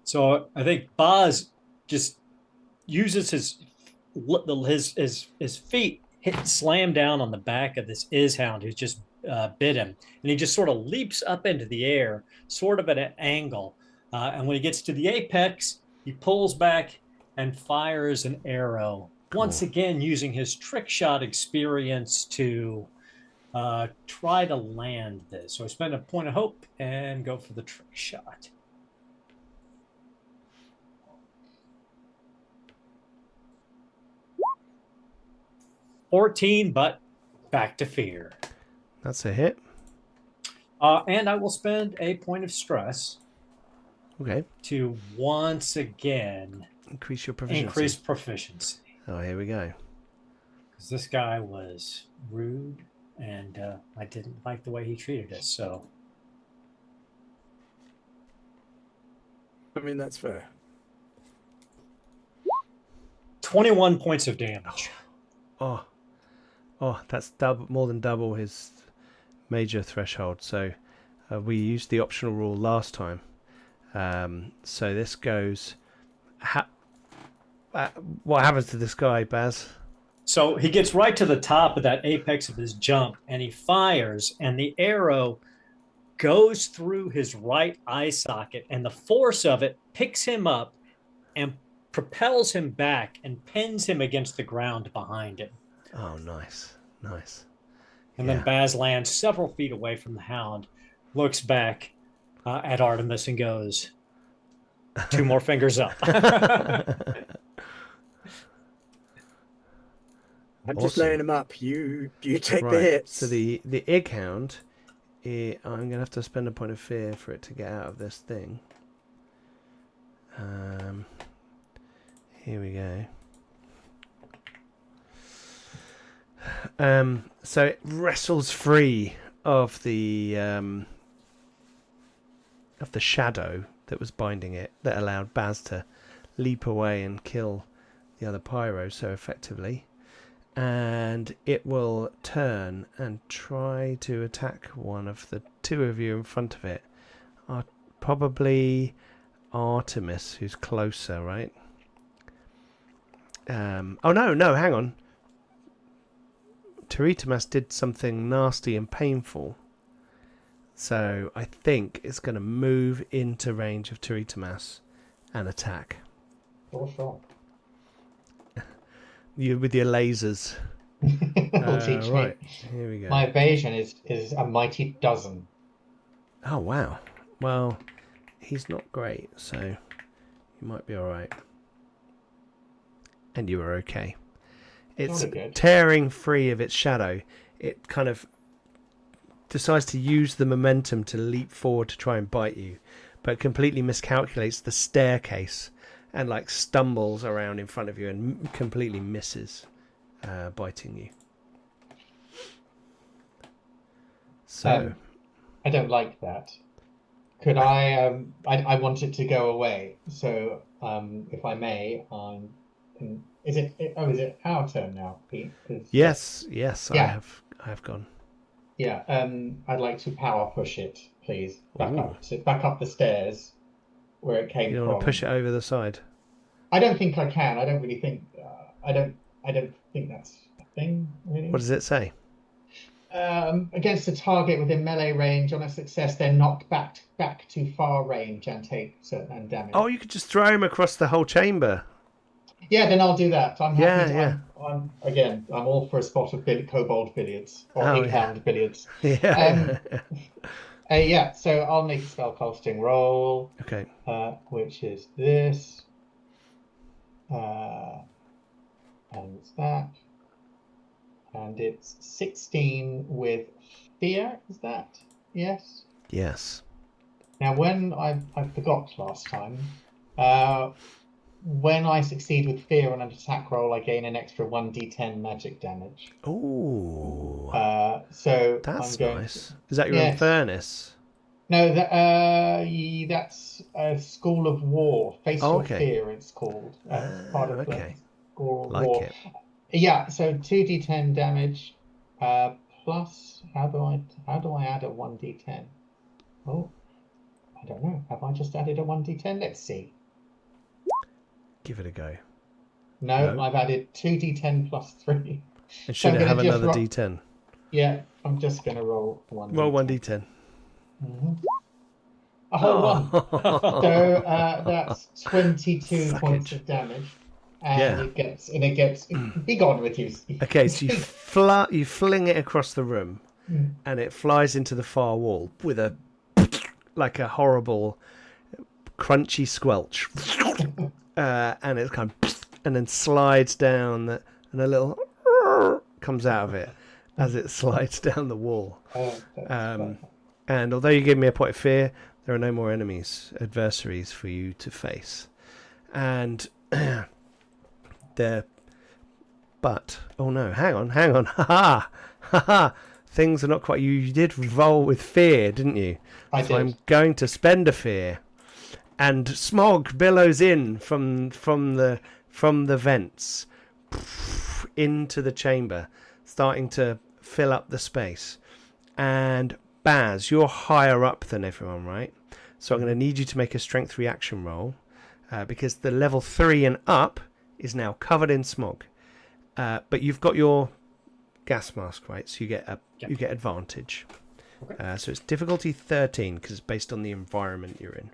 So I think Baz just uses his feet slam down on the back of this Izhound who's just bit him, and he just sort of leaps up into the air, sort of at an angle. And when he gets to the apex, he pulls back and fires an arrow. Cool. Once again, using his trick shot experience to try to land this. So I spend a point of hope and go for the trick shot. $14, but back to fear. That's a hit. And I will spend a point of stress. Okay. To once again increase your proficiency. Increase proficiency. Oh, here we go. Because this guy was rude, and I didn't like the way he treated us. So, I mean, that's fair. 21 points of damage. Oh, that's more than double his major threshold. So we used the optional rule last time. So this goes. What happens to this guy, Baz? So he gets right to the top of that apex of his jump, and he fires, and the arrow goes through his right eye socket, and the force of it picks him up and propels him back and pins him against the ground behind him. Oh, nice. And then Baz lands several feet away from the hound, looks back at Artemis and goes, 2 more fingers up. I'm just laying him up. You take the hits. So the egghound, I'm going to have to spend a point of fear for it to get out of this thing. Here we go. So it wrestles free of the shadow that was binding it, that allowed Baz to leap away and kill the other pyro so effectively. And it will turn and try to attack one of the 2 of you in front of it. Probably Artemis, who's closer, right? Oh no, hang on. Teritamas did something nasty and painful. So I think it's going to move into range of Teritamas and attack. Sure. You with your lasers. It'll teach Right, me. here we go. My evasion is a mighty dozen. Oh, wow. Well, he's not great, so you might be all right. And you were okay. It's tearing free of its shadow. It kind of decides to use the momentum to leap forward to try and bite you, but completely miscalculates the staircase and like stumbles around in front of you and completely misses biting you. So I don't like that. Could I want it to go away. So if I may, is it our turn now, Pete? Yes, yeah. I have gone. Yeah, I'd like to power push it, please. Back up the stairs where it came from. You don't want to push it over the side? I don't think I can. I don't really think. I don't think that's a thing, really. What does it say? Against a target within melee range, on a success, they're knocked back to far range and take certain damage. Oh, you could just throw him across the whole chamber. Yeah, then I'll do that. I'm happy. Yeah. I'm all for a spot of kobold billiards or eight-hand billiards. Yeah. Yeah. So I'll make a spell casting roll. Okay. Which is this. And it's that. And it's 16 with fear. Is that? Yes. Yes. Now, when I forgot last time. When I succeed with fear on an attack roll, I gain an extra 1d10 magic damage. Ooh. So that's I'm going nice. Is that your Infernus? No, that's School of War. Face Your Fear, it's called. Part of the School of War. It. Yeah, so 2d10 damage plus. How do I add a 1d10? Oh, I don't know. Have I just added a 1d10? Let's see. Give it a go. No, I've added 2d10 plus 3. And should it have another d10? Yeah, I'm just going to roll 1d10. Roll 1d10. Mm-hmm. A whole one. So that's 22 points of damage. And it gets be gone with you. Okay, so you fling it across the room and it flies into the far wall with a horrible crunchy squelch. And it kind of and then slides down and a little comes out of it as it slides down the wall. And although you gave me a point of fear, there are no more adversaries for you to face. And oh no, hang on, ha, things are not quite. You did roll with fear, didn't you? I did. I'm going to spend a fear. And smog billows in from the vents into the chamber, starting to fill up the space. And Baz, you're higher up than everyone, right? So I'm going to need you to make a strength reaction roll, because the level 3 and up is now covered in smog. But you've got your gas mask, right? So you get advantage. Okay. So it's difficulty 13 because it's based on the environment you're in.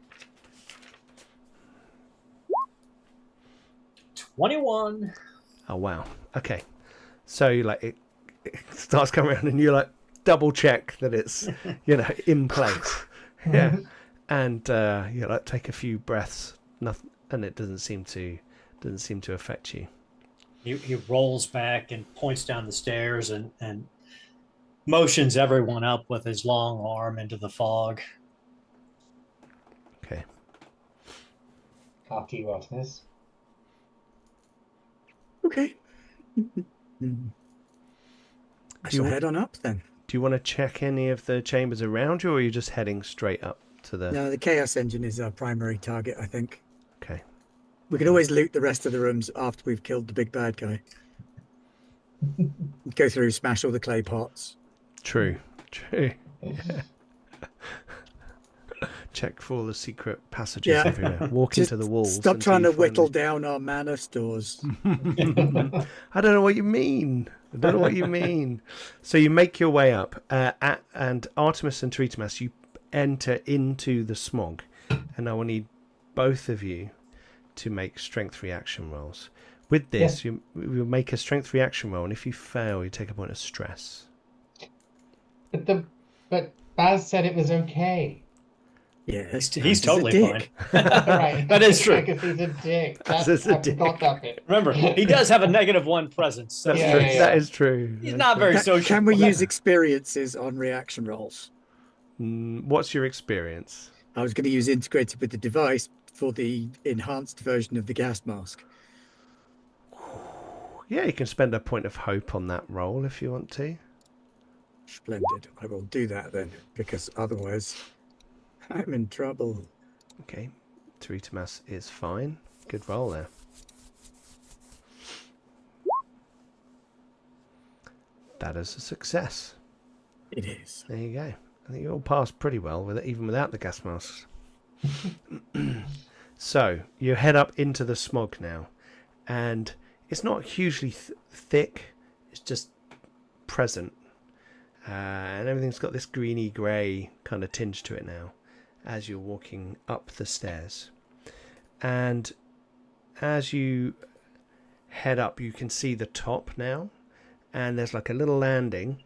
21. Oh wow. Okay. So it starts coming around and you double check that it's in place. Yeah. And take a few breaths. Nothing, and it doesn't seem to affect you. He rolls back and points down the stairs and motions everyone up with his long arm into the fog. Okay. After you, Artemis. Okay. I shall head on up then. Do you want to check any of the chambers around you, or are you just heading straight up to the... No, the Chaos Engine is our primary target, I think. Okay. We can always loot the rest of the rooms after we've killed the big bad guy. Go through, smash all the clay pots. True. Yeah. Check for all the secret passages everywhere. Walk into the walls. Stop trying to whittle down our mana stores. I don't know what you mean. So you make your way up, and Artemis and Tritomas, you enter into the smog. And I will need both of you to make strength reaction rolls. With this, you make a strength reaction roll, and if you fail, you take a point of stress. But Baz said it was okay. Yeah, He's totally fine. Right. That is true. Because he's a dick. Baz is a I forgot that bit. Remember, he does have a -1 presence. So That's Yeah, true. yeah, yeah. That is true. he's That's not true. very social. Can we use experiences on reaction rolls? What's your experience? I was going to use integrated with the device for the enhanced version of the gas mask. Yeah, you can spend a point of hope on that roll if you want to. Splendid. I will do that then, because otherwise I'm in trouble. Okay, Taritamas is fine. Good roll there. That is a success. It is. There you go. I think you all passed pretty well with it, even without the gas masks. So you head up into the smog now, and it's not hugely thick. It's just present, and everything's got this greeny grey kind of tinge to it now as you're walking up the stairs. And as you head up, you can see the top now, and there's like a little landing,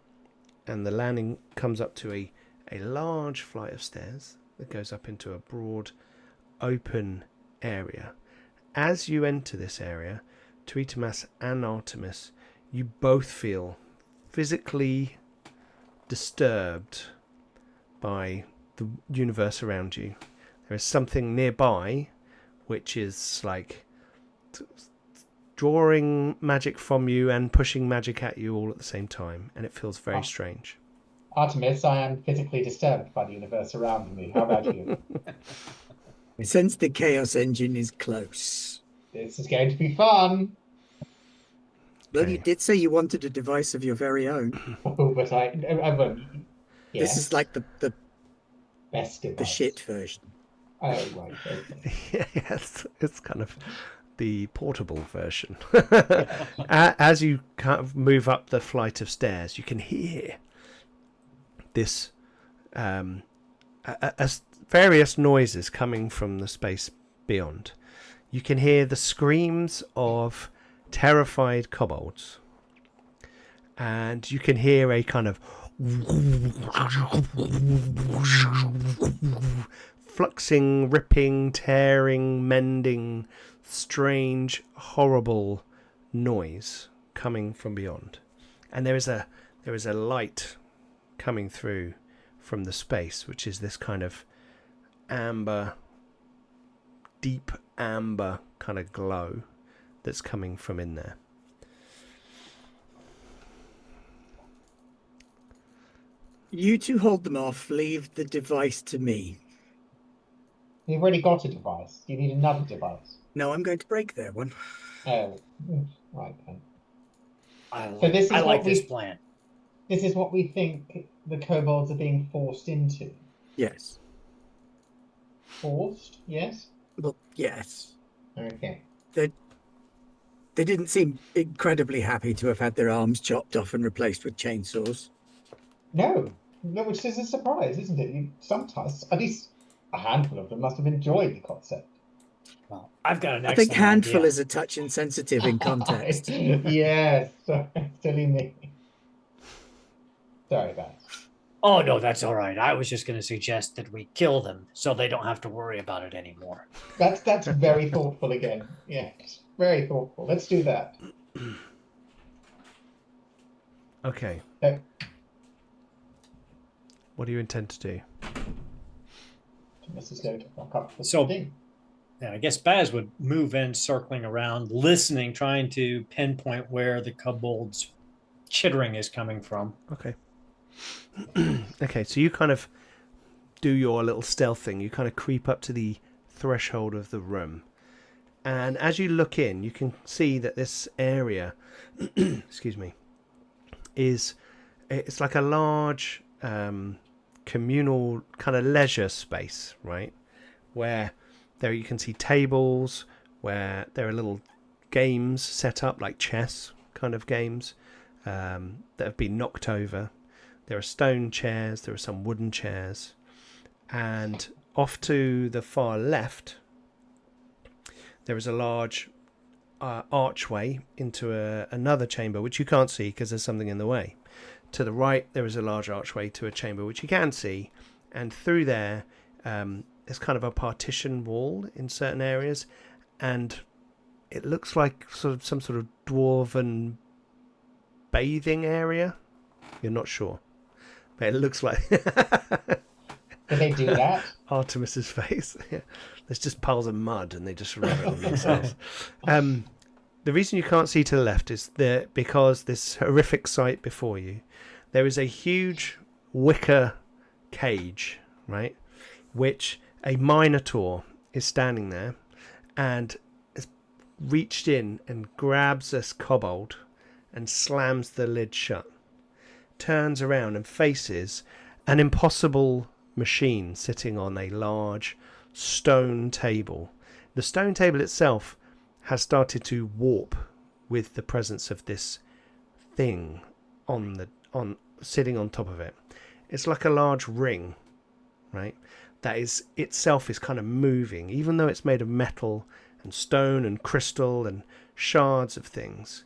and the landing comes up to a large flight of stairs that goes up into a broad open area. As you enter this area, Taritamas and Artemis, you both feel physically disturbed by the universe around you. There is something nearby which is like drawing magic from you and pushing magic at you all at the same time, and it feels very strange. Artemis, I am physically disturbed by the universe around me. How about you? I sense the chaos engine is close. This is going to be fun. Well, Okay. you did say you wanted a device of your very own. Oh, but yes, This is like the best the device. shit version. Oh, right. Okay. Yes, it's kind of the portable version. As you kind of move up the flight of stairs, you can hear this various noises coming from the space beyond. You can hear the screams of terrified kobolds, and you can hear a kind of fluxing, ripping, tearing, mending, strange, horrible noise coming from beyond. And there is a light coming through from the space, which is this kind of amber, deep amber kind of glow that's coming from in there. You two hold them off. Leave the device to me. You've already got a device. You need another device. No, I'm going to break their one. Oh, right then. I So this is like what this we- plan. This is what we think the kobolds are being forced into. Yes. Forced? Yes? Well, yes. Okay. They didn't seem incredibly happy to have had their arms chopped off and replaced with chainsaws. No, which is a surprise, isn't it? Sometimes, at least a handful of them must have enjoyed the concept. Well, I've got an I excellent think handful idea. is a touch insensitive in context. Yes, silly me. Sorry, Baz. Oh, no, that's all right. I was just going to suggest that we kill them so they don't have to worry about it anymore. That's very thoughtful again. Yes, very thoughtful. Let's do that. Okay. What do you intend to do? This is going to fuck up the So- thing. Yeah, I guess Baz would move in, circling around, listening, trying to pinpoint where the kobolds' chittering is coming from. Okay. Okay, so you kind of do your little stealth thing. You kind of creep up to the threshold of the room. And as you look in, you can see that this area, excuse me, it's like a large communal kind of leisure space, right? Where there you can see tables, where there are little games set up, like chess kind of games, that have been knocked over. There are stone chairs, there are some wooden chairs, and off to the far left there is a large archway into another chamber, which you can't see because there's something in the way. To the right, there is a large archway to a chamber, which you can see. And through there, there's kind of a partition wall in certain areas. And it looks like some sort of dwarven bathing area. You're not sure. But it looks like... Can they do that? Artemis's face. Yeah. There's just piles of mud and they just rub it on themselves. The reason you can't see to the left is because this horrific sight before you, there is a huge wicker cage, right? Which a minotaur is standing there and has reached in and grabs this kobold and slams the lid shut. Turns around and faces an impossible machine sitting on a large stone table. The stone table itself has started to warp with the presence of this thing sitting on top of it. It's like a large ring, right? That is itself is kind of moving, even though it's made of metal and stone and crystal and shards of things.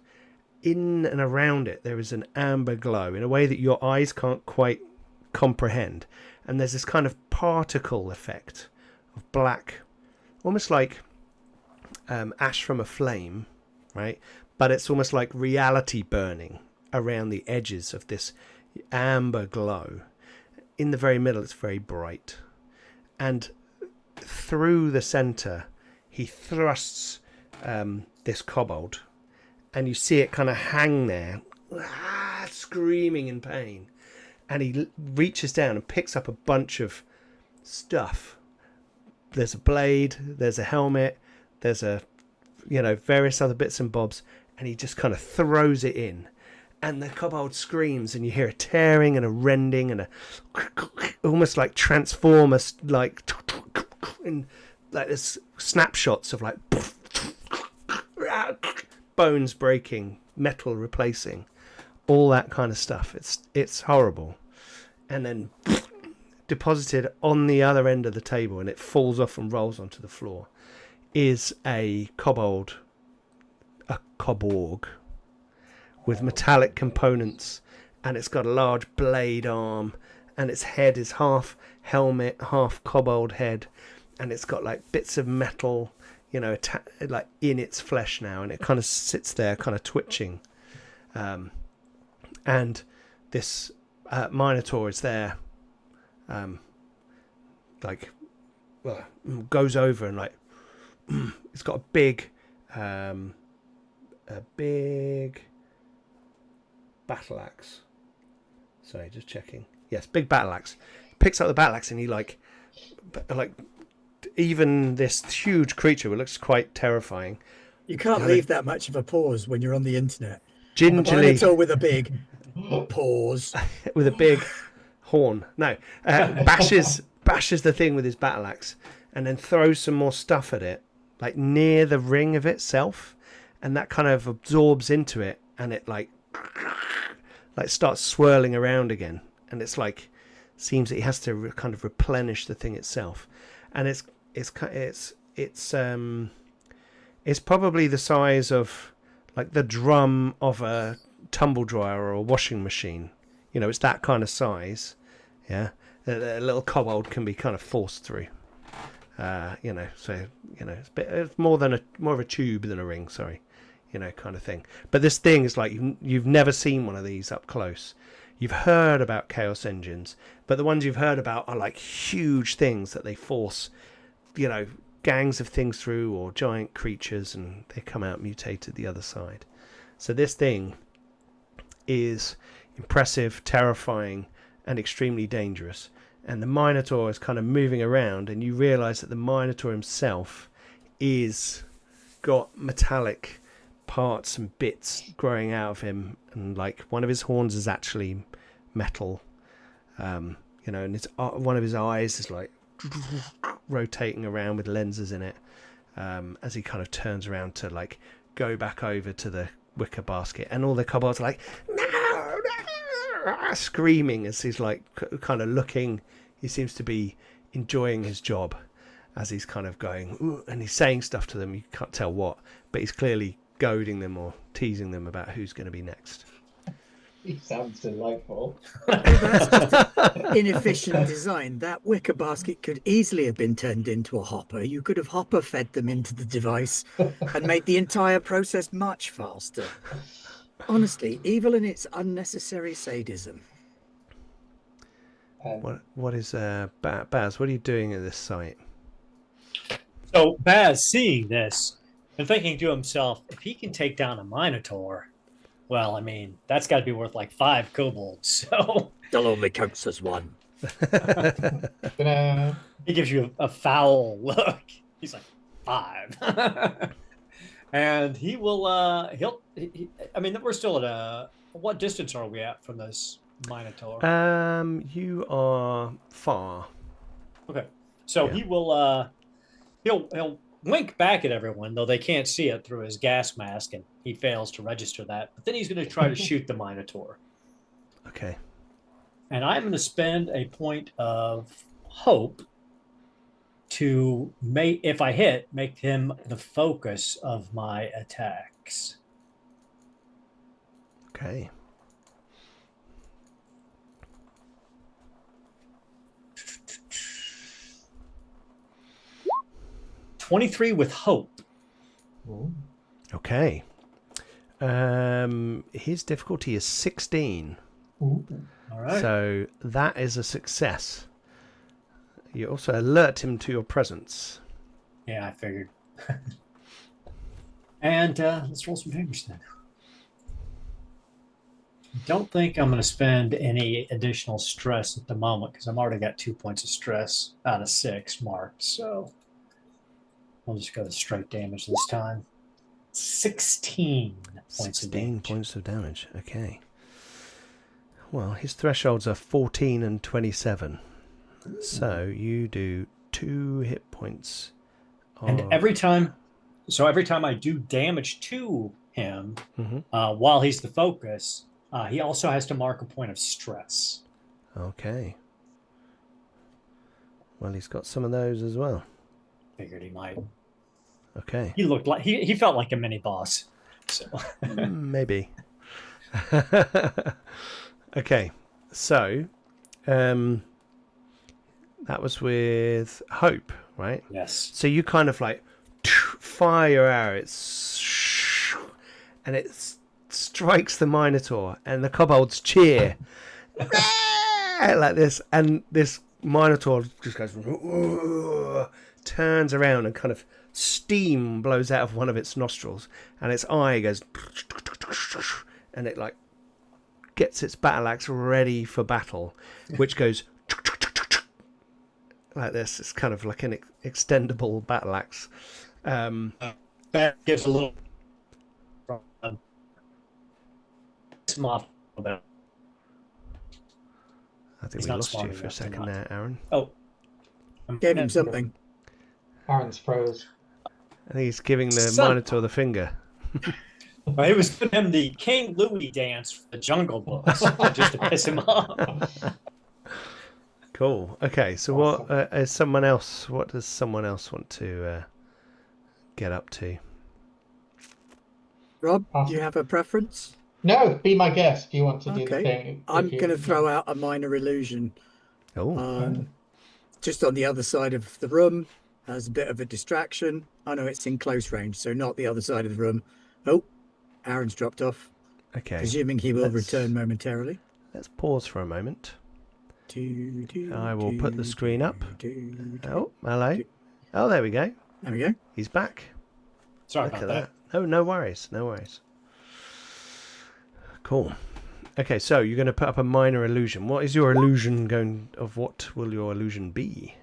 In and around it there is an amber glow in a way that your eyes can't quite comprehend, and there's this kind of particle effect of black, almost like ash from a flame, right? But it's almost like reality burning around the edges of this amber glow. In the very middle it's very bright, and through the center he thrusts this kobold, and you see it kind of hang there, screaming in pain. And he reaches down and picks up a bunch of stuff. There's a blade, there's a helmet, there's various other bits and bobs, and he just kind of throws it in. And the kobold screams, and you hear a tearing and a rending and a almost like Transformers, like there's snapshots of like bones breaking, metal replacing, all that kind of stuff. It's horrible. And then deposited on the other end of the table, and it falls off and rolls onto the floor, is a koborg with metallic components, and it's got a large blade arm, and its head is half helmet, half kobold head, and it's got like bits of metal, like in its flesh now, and it kind of sits there kind of twitching. And this minotaur is there, goes over and like it's got a big battle axe. Sorry, just checking. Yes, big battle axe. Picks up the battle axe and he like even this huge creature, it looks quite terrifying. You can't leave that much of a pause when you're on the internet. Gingerly, a minotaur with a big pause, with a big horn. No, bashes the thing with his battle axe, and then throws some more stuff at it, like near the ring of itself, and that kind of absorbs into it, and it like starts swirling around again, and it's like seems that he has to kind of replenish the thing itself, and it's probably the size of like the drum of a tumble dryer or a washing machine. It's that kind of size. Yeah, a little kobold can be kind of forced through. It's more of a tube than a ring. Sorry, kind of thing. But this thing is like you've never seen one of these up close. You've heard about chaos engines, but the ones you've heard about are like huge things that they force, gangs of things through, or giant creatures, and they come out mutated the other side. So this thing is impressive, terrifying, and extremely dangerous. And the minotaur is kind of moving around, and you realize that the minotaur himself is got metallic parts and bits growing out of him, and like one of his horns is actually metal, and it's one of his eyes is like rotating around with lenses in it, as he kind of turns around to like go back over to the wicker basket, and all the kobolds are like no, screaming as he's like kind of looking. He seems to be enjoying his job, as he's kind of going, "Ooh," and he's saying stuff to them. You can't tell what, but he's clearly goading them or teasing them about who's going to be next. He sounds delightful. That's just inefficient design. That wicker basket could easily have been turned into a hopper. You could have hopper fed them into the device and made the entire process much faster. Honestly, evil in its unnecessary sadism. What is Baz? What are you doing at this site? So Baz, seeing this and thinking to himself, if he can take down a Minotaur, well, I mean, that's got to be worth like 5 kobolds. So Still only counts as one. Ta-da. he gives you a foul look. He's like 5, and he will. I mean, we're still at a. What distance are we at from this Minotaur? You are far. Okay, so Yeah. he will. He'll wink back at everyone, though they can't see it through his gas mask, and he fails to register that. But then he's going to try to shoot the Minotaur. Okay. And I'm going to spend a point of hope to make, if I hit, make him the focus of my attacks. Okay. "23 with hope." Ooh. Okay. His difficulty is 16. Ooh. All right. So that is a success. You also alert him to your presence. Yeah, I figured. And let's roll some damage then. Don't think I'm going to spend any additional stress at the moment because I've already got 2 points of stress out of 6 marked. So I'll just go straight damage this time. 16 points of 16 damage. points of damage. Okay. Well, his thresholds are 14 and 27. So you do 2 hit points. And every time I do damage to him, Mhm. while he's the focus, he also has to mark a point of stress. Okay. Well, he's got some of those as well. Figured he might. Okay. He looked like he felt like a mini boss. So Maybe. Okay. So, that was with Hope, right? yes. So you kind of like fire your arrow, and it strikes the Minotaur, and the kobolds cheer like this, and this Minotaur just goes, turns around, and kind of steam blows out of one of its nostrils, and its eye goes, and it like gets its battle axe ready for battle, which goes like this. It's kind of like an extendable battle axe. That gives a little smart about. I think He's we not lost smart you for a enough to second not. there, Aaron. Oh, Gave him something. Aaron's froze. I think he's giving the Son- Minotaur the finger. Well, he was giving him the King Louis dance for the Jungle Books just to piss him off. Cool. Okay, so Awesome. what is someone else? What does someone else want to get up to? Rob, do Awesome. you have a preference? No, be my guest. Do you want to do the Okay. thing? I'm If you- going to throw out a minor illusion. Oh, Just on the other side of the room as a bit of a distraction. I know it's in close range, so not the other side of the room. Oh, Aaron's dropped off. okay. Presuming he will Let's- return momentarily. Let's pause for a moment. I will put the screen up. Oh, hello. Oh, there we go. There we go. He's back. Sorry Look about at that. that. Oh, no worries. No worries. Cool. Okay, so you're going to put up a minor illusion. What is your illusion going of? What will your illusion be?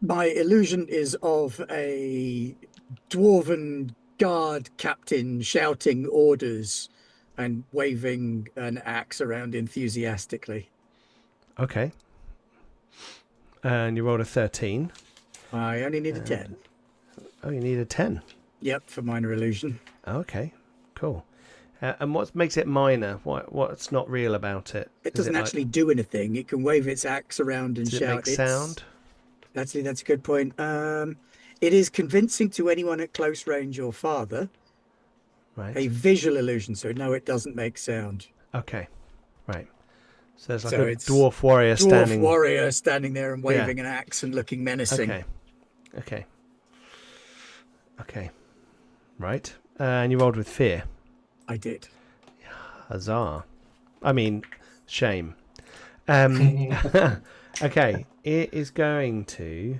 My illusion is of a dwarven guard captain shouting orders and waving an axe around enthusiastically. Okay. And you rolled a 13. I only need a 10. Oh, you need a 10. Yep, for minor illusion. Okay, cool. And what makes it minor? What's not real about it? It Is doesn't like- actually do anything. It can wave its axe around and Does it shout. make sound? That's a good point. It is convincing to anyone at close range or farther. Right. A visual illusion, so no, it doesn't make sound. Okay. Right. So there's like So a it's dwarf warrior standing. warrior standing there and waving an axe and looking menacing. Okay. Right. And you rolled with fear. I did. Huzzah. I mean, shame. Okay. It is going to...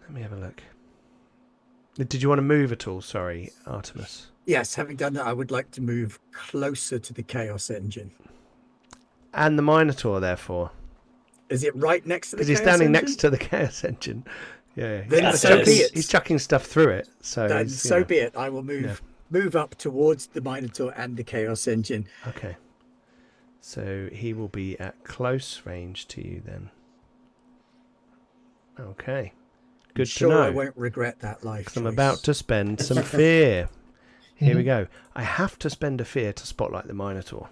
Let me have a look. Did you want to move at all? Sorry, Artemis. Yes, having done that, I would like to move closer to the Chaos Engine. And the Minotaur, therefore. Is it right next to the Because he's Chaos standing Engine? next to the Chaos Engine. Yeah. Then so be it. He's chucking stuff through it. So, Then he's, so be it. I will move up towards the Minotaur and the Chaos Engine. Okay. So he will be at close range to you then. Okay. Good to know. I won't regret that life choice. I'm about to spend some fear. Here we go. I have to spend a fear to spotlight the Minotaur.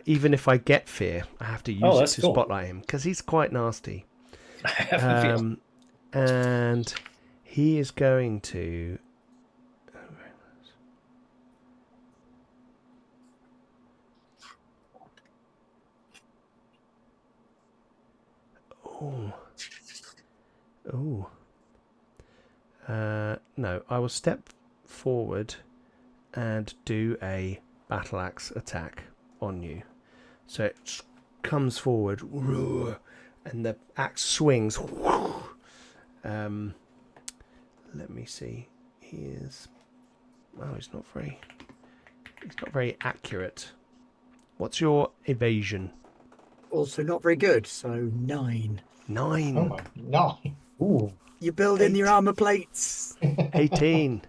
Even if I get fear, I have to use it to spotlight him because he's quite nasty. I have a feel. And he is going to... Oh. No, I will step forward and do a battle axe attack on you. So it comes forward, and the axe swings. Let me see. He's not very accurate. What's your evasion? Also not very good, so 9. 9. Oh my, 9. Ooh. You build in your armor plates. 18.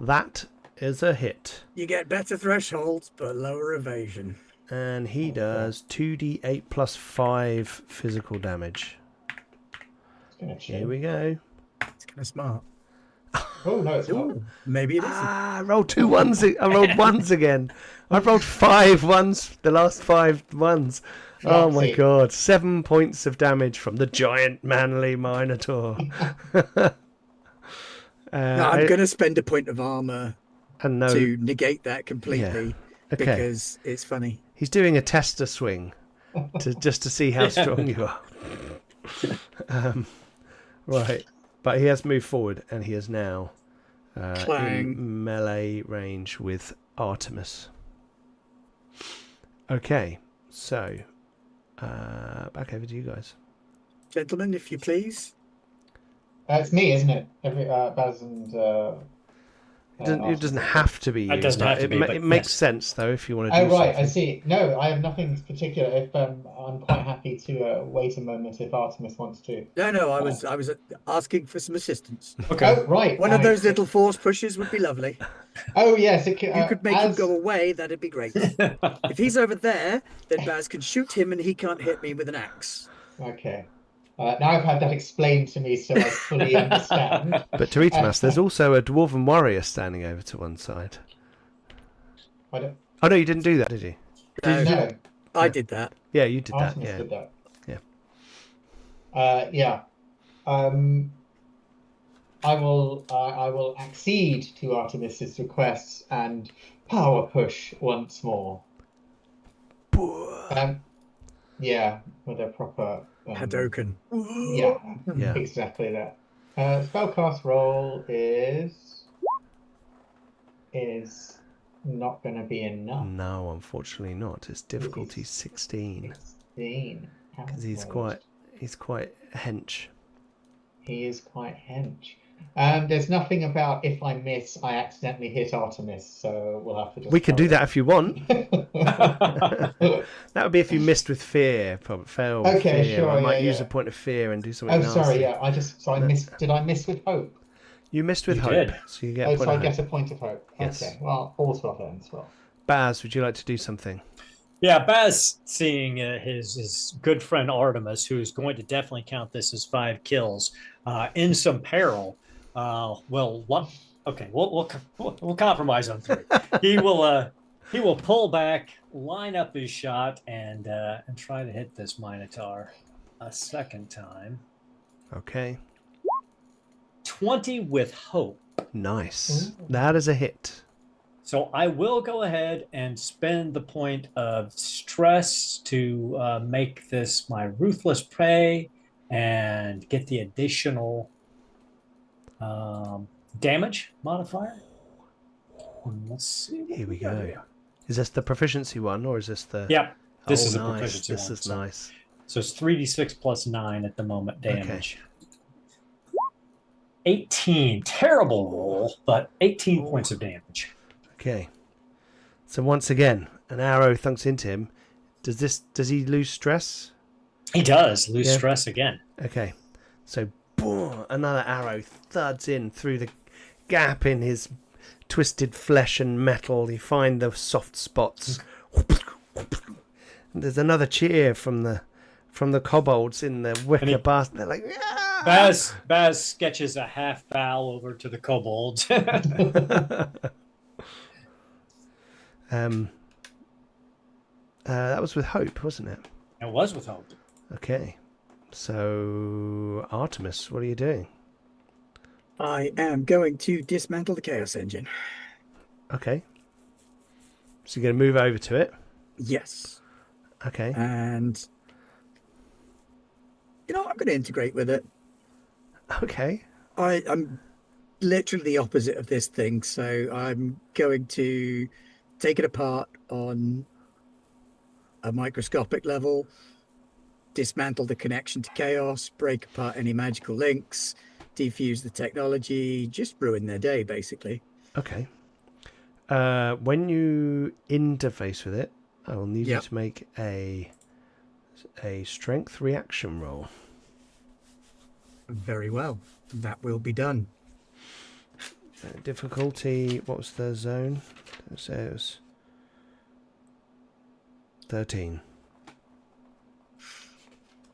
That is a hit. You get better thresholds, but lower evasion. And he does 2d8 plus 5 physical damage. Here we go. It's kind of smart. Oh, no, it's not. Maybe it isn't. I rolled 2 ones. I rolled ones again. I've rolled 5 ones. The last 5 ones. Oh my god. 7 points of damage from the giant manly Minotaur. No, I'm going to spend a point of armor and to negate that completely because it's funny. He's doing a tester swing just to see how strong you are. Right. But he has moved forward and he is now in melee range with Artemis. Okay. So, back over to you guys. Gentlemen, if you please. It's me, isn't it? Baz and... It doesn't have to be you. It doesn't have to be, but it makes sense, though, if you want to do right, something. I see. No, I have nothing particular. If I'm quite happy to wait a moment if Artemis wants to. No, I was asking for some assistance. Okay. Oh, right. One of those little force pushes would be lovely. Oh, yes. It You could make him go away, that'd be great. If he's over there, then Baz can shoot him and he can't hit me with an axe. Okay. Now I've had that explained to me so I fully understand. But to Itamas, there's also a dwarven warrior standing over to one side. Oh, no, you didn't do that, did you? no. I did that. Yeah, you did that. Artemis Yeah. did that. Yeah. Yeah. I will accede to Artemis's requests and power push once more. Yeah, with a proper Hadoken. Yeah, exactly that. Spellcast roll is not going to be enough. No, unfortunately not. It's difficulty 16. 16. Because he's quite hench. He is quite hench. There's nothing about if I miss, I accidentally hit Artemis, so we'll have to just... We can do that if you want. That would be if you missed with fear. Probably fail with Okay, fear. sure, I might yeah, use yeah. a point of fear and do something nasty. Sorry, yeah. I missed. Did I miss with hope? You missed with You hope. did. So you get a point So I of get hope. a point of hope. Yes. Okay, well, all's well then as well. Baz, would you like to do something? Yeah, Baz, seeing his good friend Artemis, who's going to definitely count this as 5 kills, in some peril. We'll compromise on 3. He will pull back, line up his shot, and try to hit this Minotaur. a second time. Okay. 20 with hope. Nice. Ooh. That is a hit. So I will go ahead and spend the point of stress to make this my ruthless prey and get the additional damage modifier. Let's see. Here we go. Is this the proficiency one, or is this the... Yep. This Oh, is a nice. proficiency This one. is nice. So it's 3d6 plus 9 at the moment damage. 18. Terrible roll, but 18 points of damage. Okay. So once again, an arrow thunks into him. Does he lose stress? He does lose Yeah. stress again. Okay. So boom, another arrow thuds in through the gap in his twisted flesh and metal. You find the soft spots. There's another cheer from the kobolds in the wicker basket. They're like, "Ah!" Baz sketches a half bow over to the kobolds. That was with hope, wasn't it? It was with hope. Okay. So Artemis, what are you doing? I am going to dismantle the Chaos Engine. Okay. So you're going to move over to it. Yes. Okay. And, I'm going to integrate with it. Okay. I'm literally the opposite of this thing, so I'm going to take it apart on a microscopic level, dismantle the connection to Chaos, break apart any magical links, defuse the technology, just ruin their day, basically. Okay. When you interface with it, I will need you to make a strength reaction roll. Very well. That will be done. Difficulty, what was the zone? So it was 13.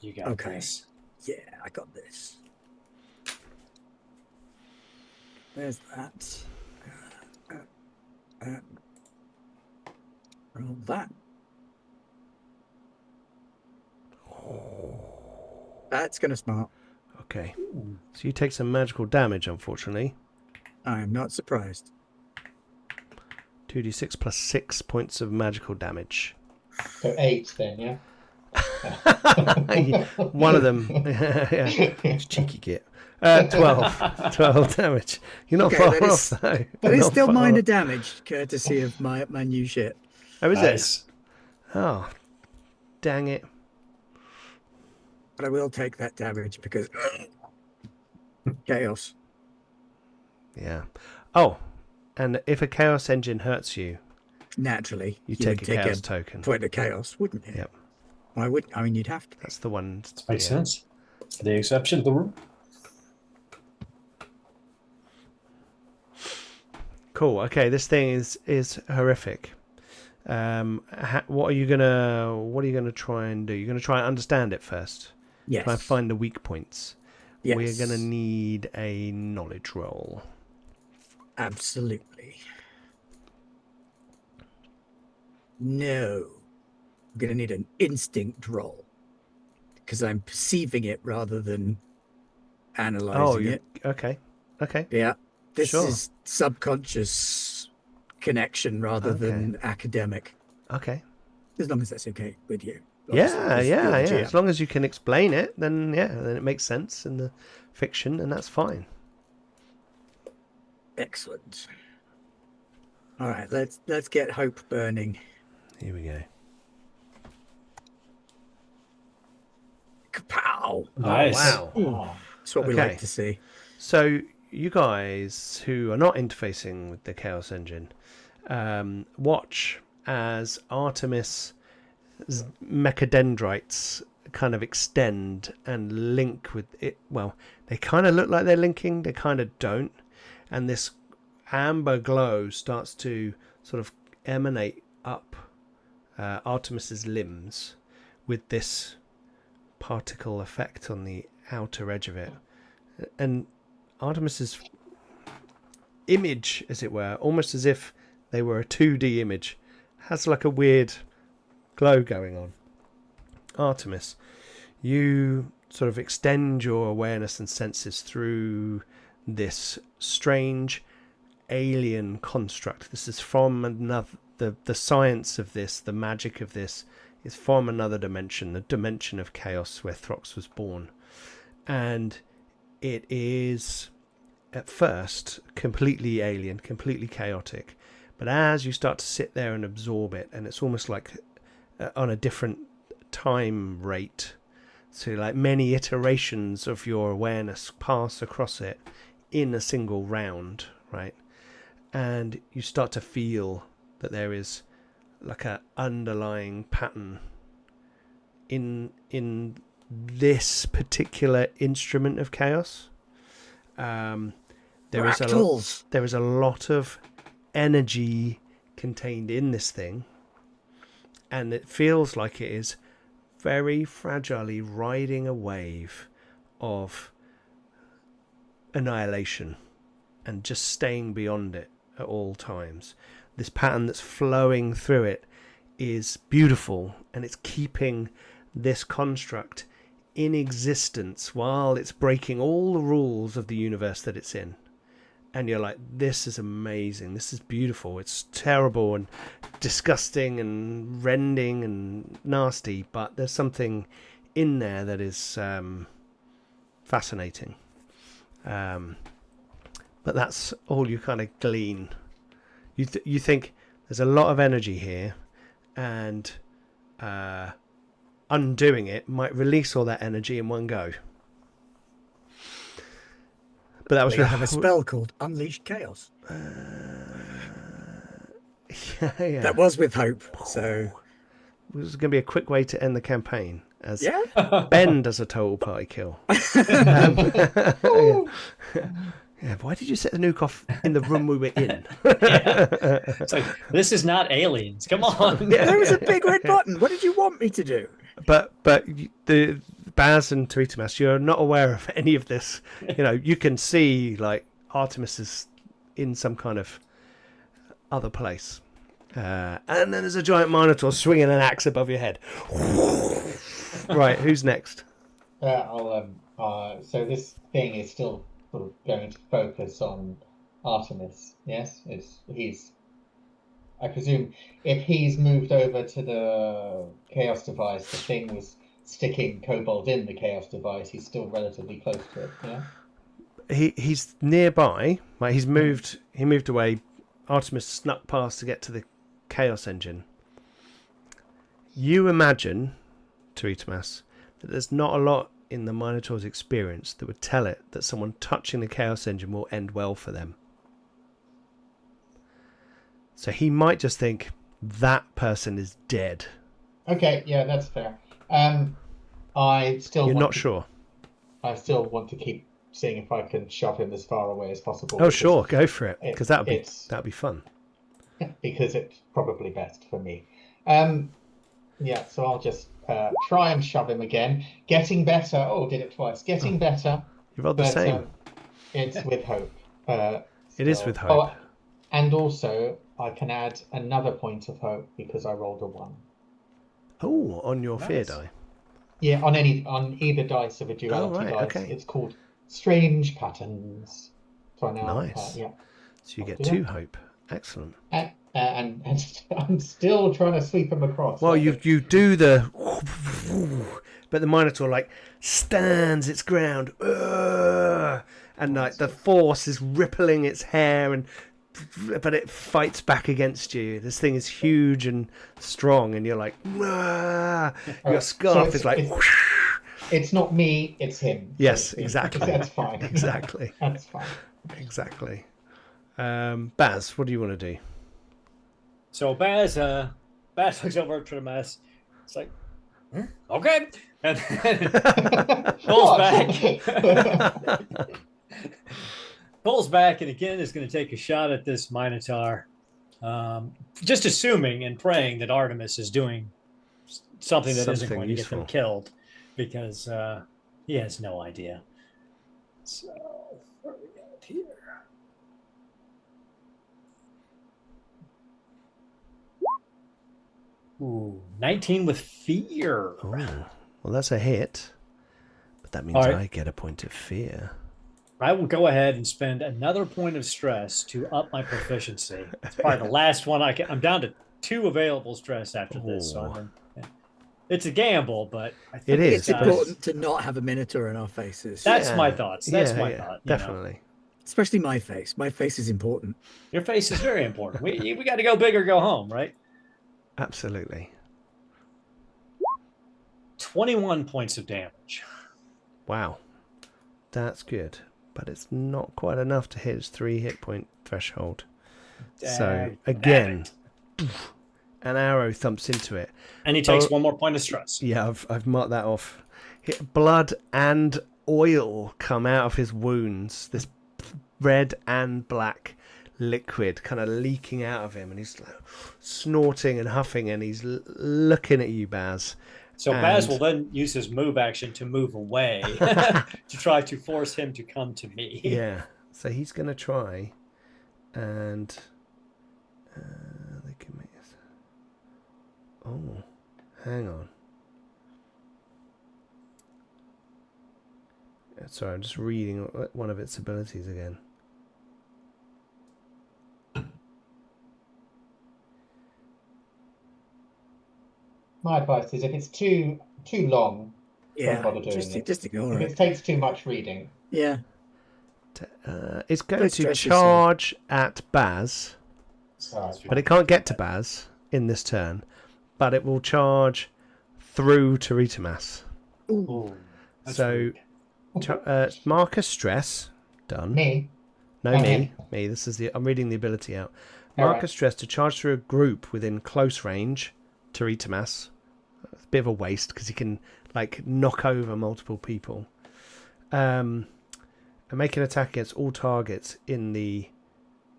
You got this. Yeah, I got this. There's that. Roll that. That's going to smart. Okay. So you take some magical damage, unfortunately. I am not surprised. 2d6 plus 6 points of magical damage. So 8 then, yeah? One of them. Yeah. Cheeky git. 12 damage. You're not far off, though. But it's Not still far minor off. damage, courtesy of my new shit. Oh, is Nice. it? Oh, dang it. But I will take that damage because chaos. Yeah. Oh, and if a chaos engine hurts you, Naturally, you would take a chaos token. point of chaos, wouldn't you? Yep. Why would? I mean, you'd have to. That's the one. Makes sense. The exception to the rule. Cool. Okay, this thing is horrific. What are you gonna try and do? You're gonna try and understand it first. Yes. Try and find the weak points. Yes. We're gonna need a knowledge roll. Absolutely. No. I'm going to need an instinct roll because I'm perceiving it rather than analyzing it. Okay. Okay. Yeah. This Sure. is subconscious connection rather than academic. Okay. As long as that's okay with you. Yeah. Obviously, you're the GM. As long as you can explain it, then it makes sense in the fiction, and that's fine. Excellent. All right, let's get hope burning. Here we go. Kapow! Nice. wow. Ooh, that's what we Okay. like to see. So you guys who are not interfacing with the Chaos Engine, watch as Artemis' mechadendrites kind of extend and link with it. Well, they kind of look like they're linking, they kind of don't. And this amber glow starts to sort of emanate up Artemis's limbs with this particle effect on the outer edge of it. And Artemis's image, as it were, almost as if they were a 2D image, has like a weird glow going on. Artemis, You sort of extend your awareness and senses through this strange alien construct. This is from another, the science of this, the magic of this is from another dimension, the dimension of chaos where Throx was born. And it is at first completely alien, completely chaotic, but as you start to sit there and absorb it, and it's almost like on a different time rate, so like many iterations of your awareness pass across it in a single round, right? And you start to feel that there is like a underlying pattern in this particular instrument of chaos. There is a lot of energy contained in this thing, and it feels like it is very fragilely riding a wave of annihilation and just staying beyond it at all times. This pattern that's flowing through it is beautiful, and it's keeping this construct in existence while it's breaking all the rules of the universe that it's in. And you're like, this is amazing, this is beautiful, it's terrible and disgusting and rending and nasty, but there's something in there that is fascinating. But that's all you kind of glean. You think there's a lot of energy here, and undoing it might release all that energy in one go. But that was have a spell called Unleash Chaos. Yeah. That was with hope. So it was going to be a quick way to end the campaign, as yeah. Ben does a total party kill. Yeah, why did you set the nuke off in the room we were in? Yeah. It's like, this is not aliens. Come on. Yeah. There was a big red button. What did you want me to do? But the Baz and Tweetamas, you're not aware of any of this. You know, you can see like Artemis is in some kind of other place, and then there's a giant Minotaur swinging an axe above your head. Right, who's next? So this thing is still sort of going to focus on Artemis. Yes, I presume if he's moved over to the Chaos device, the thing was sticking Kobold in the Chaos device. He's still relatively close to it. Yeah. He's nearby. Right, he moved away. Artemis snuck past to get to the Chaos engine. You imagine, Tweetamas, that there's not a lot in the Minotaur's experience that would tell it that someone touching the Chaos engine will end well for them. So he might just think that person is dead. Okay, yeah, that's fair. You're not sure. I still want to keep seeing if I can shove him as far away as possible. Oh, sure, go for it, because that'd be fun. Because it's probably best for me. Yeah, so I'll just try and shove him again. Getting better. Oh, did it twice. Getting better. You rolled the same. It's with hope. It is with hope. Oh, and also, I can add another point of hope because I rolled a 1. Oh, on your fear die. Yeah, on either dice of a duality dice. Okay. It's called Strange Patterns. So now, nice. Yeah. So you get 2 hope. Excellent. And I'm still trying to sweep him across. Well, you do the, but the Minotaur like stands its ground, and like the force is rippling its hair, but it fights back against you. This thing is huge and strong, and you're like, your scarf is like. It's not me, it's him. Yes, exactly. That's fine. Exactly. That's fine. Exactly. Baz, what do you want to do? So Baz looks over to the mess. It's like, okay, and then pulls back, and again is going to take a shot at this Minotaur, just assuming and praying that Artemis is doing something that isn't going to get them killed, because he has no idea. So what are we got here? Ooh, 19 with fear. Oh, well, that's a hit. That means All right. I get a point of fear. I will go ahead and spend another point of stress to up my proficiency. It's probably the last one I can. I'm down to 2 available stress after this, so it's a gamble, but I think It is, It's important to not have a minotaur in our faces. That's my thoughts. That's my thought. Definitely. Especially my face. My face is important. Your face is very important. We got to go big or go home, right? Absolutely. 21 points of damage. Wow. That's good. But it's not quite enough to hit his 3 hit point threshold. So, again, an arrow thumps into it. And he takes 1 more point of stress. Yeah, I've marked that off. Blood and oil come out of his wounds. This red and black liquid kind of leaking out of him. And he's like snorting and huffing, and he's looking at you, Baz. So Baz will then use his move action to move away to try to force him to come to me. Yeah. So he's going to try and... they can make this... Oh, hang on. Sorry, I'm just reading one of its abilities again. My advice is if it's too long, Yeah, don't bother doing it. just ignore If it. it takes too much reading. Yeah. It's going Don't to stress yourself. charge at Baz, Right. but it can't get to Baz in this turn. But it will charge through to Ritamas. Ooh, that's So, rude. mark a stress. Done. Me? No, Okay. me. This is I'm reading the ability out. All Mark right. a stress to charge through a group within close range to Ritamas. It's a bit of a waste because he can like knock over multiple people. And make an attack against all targets in the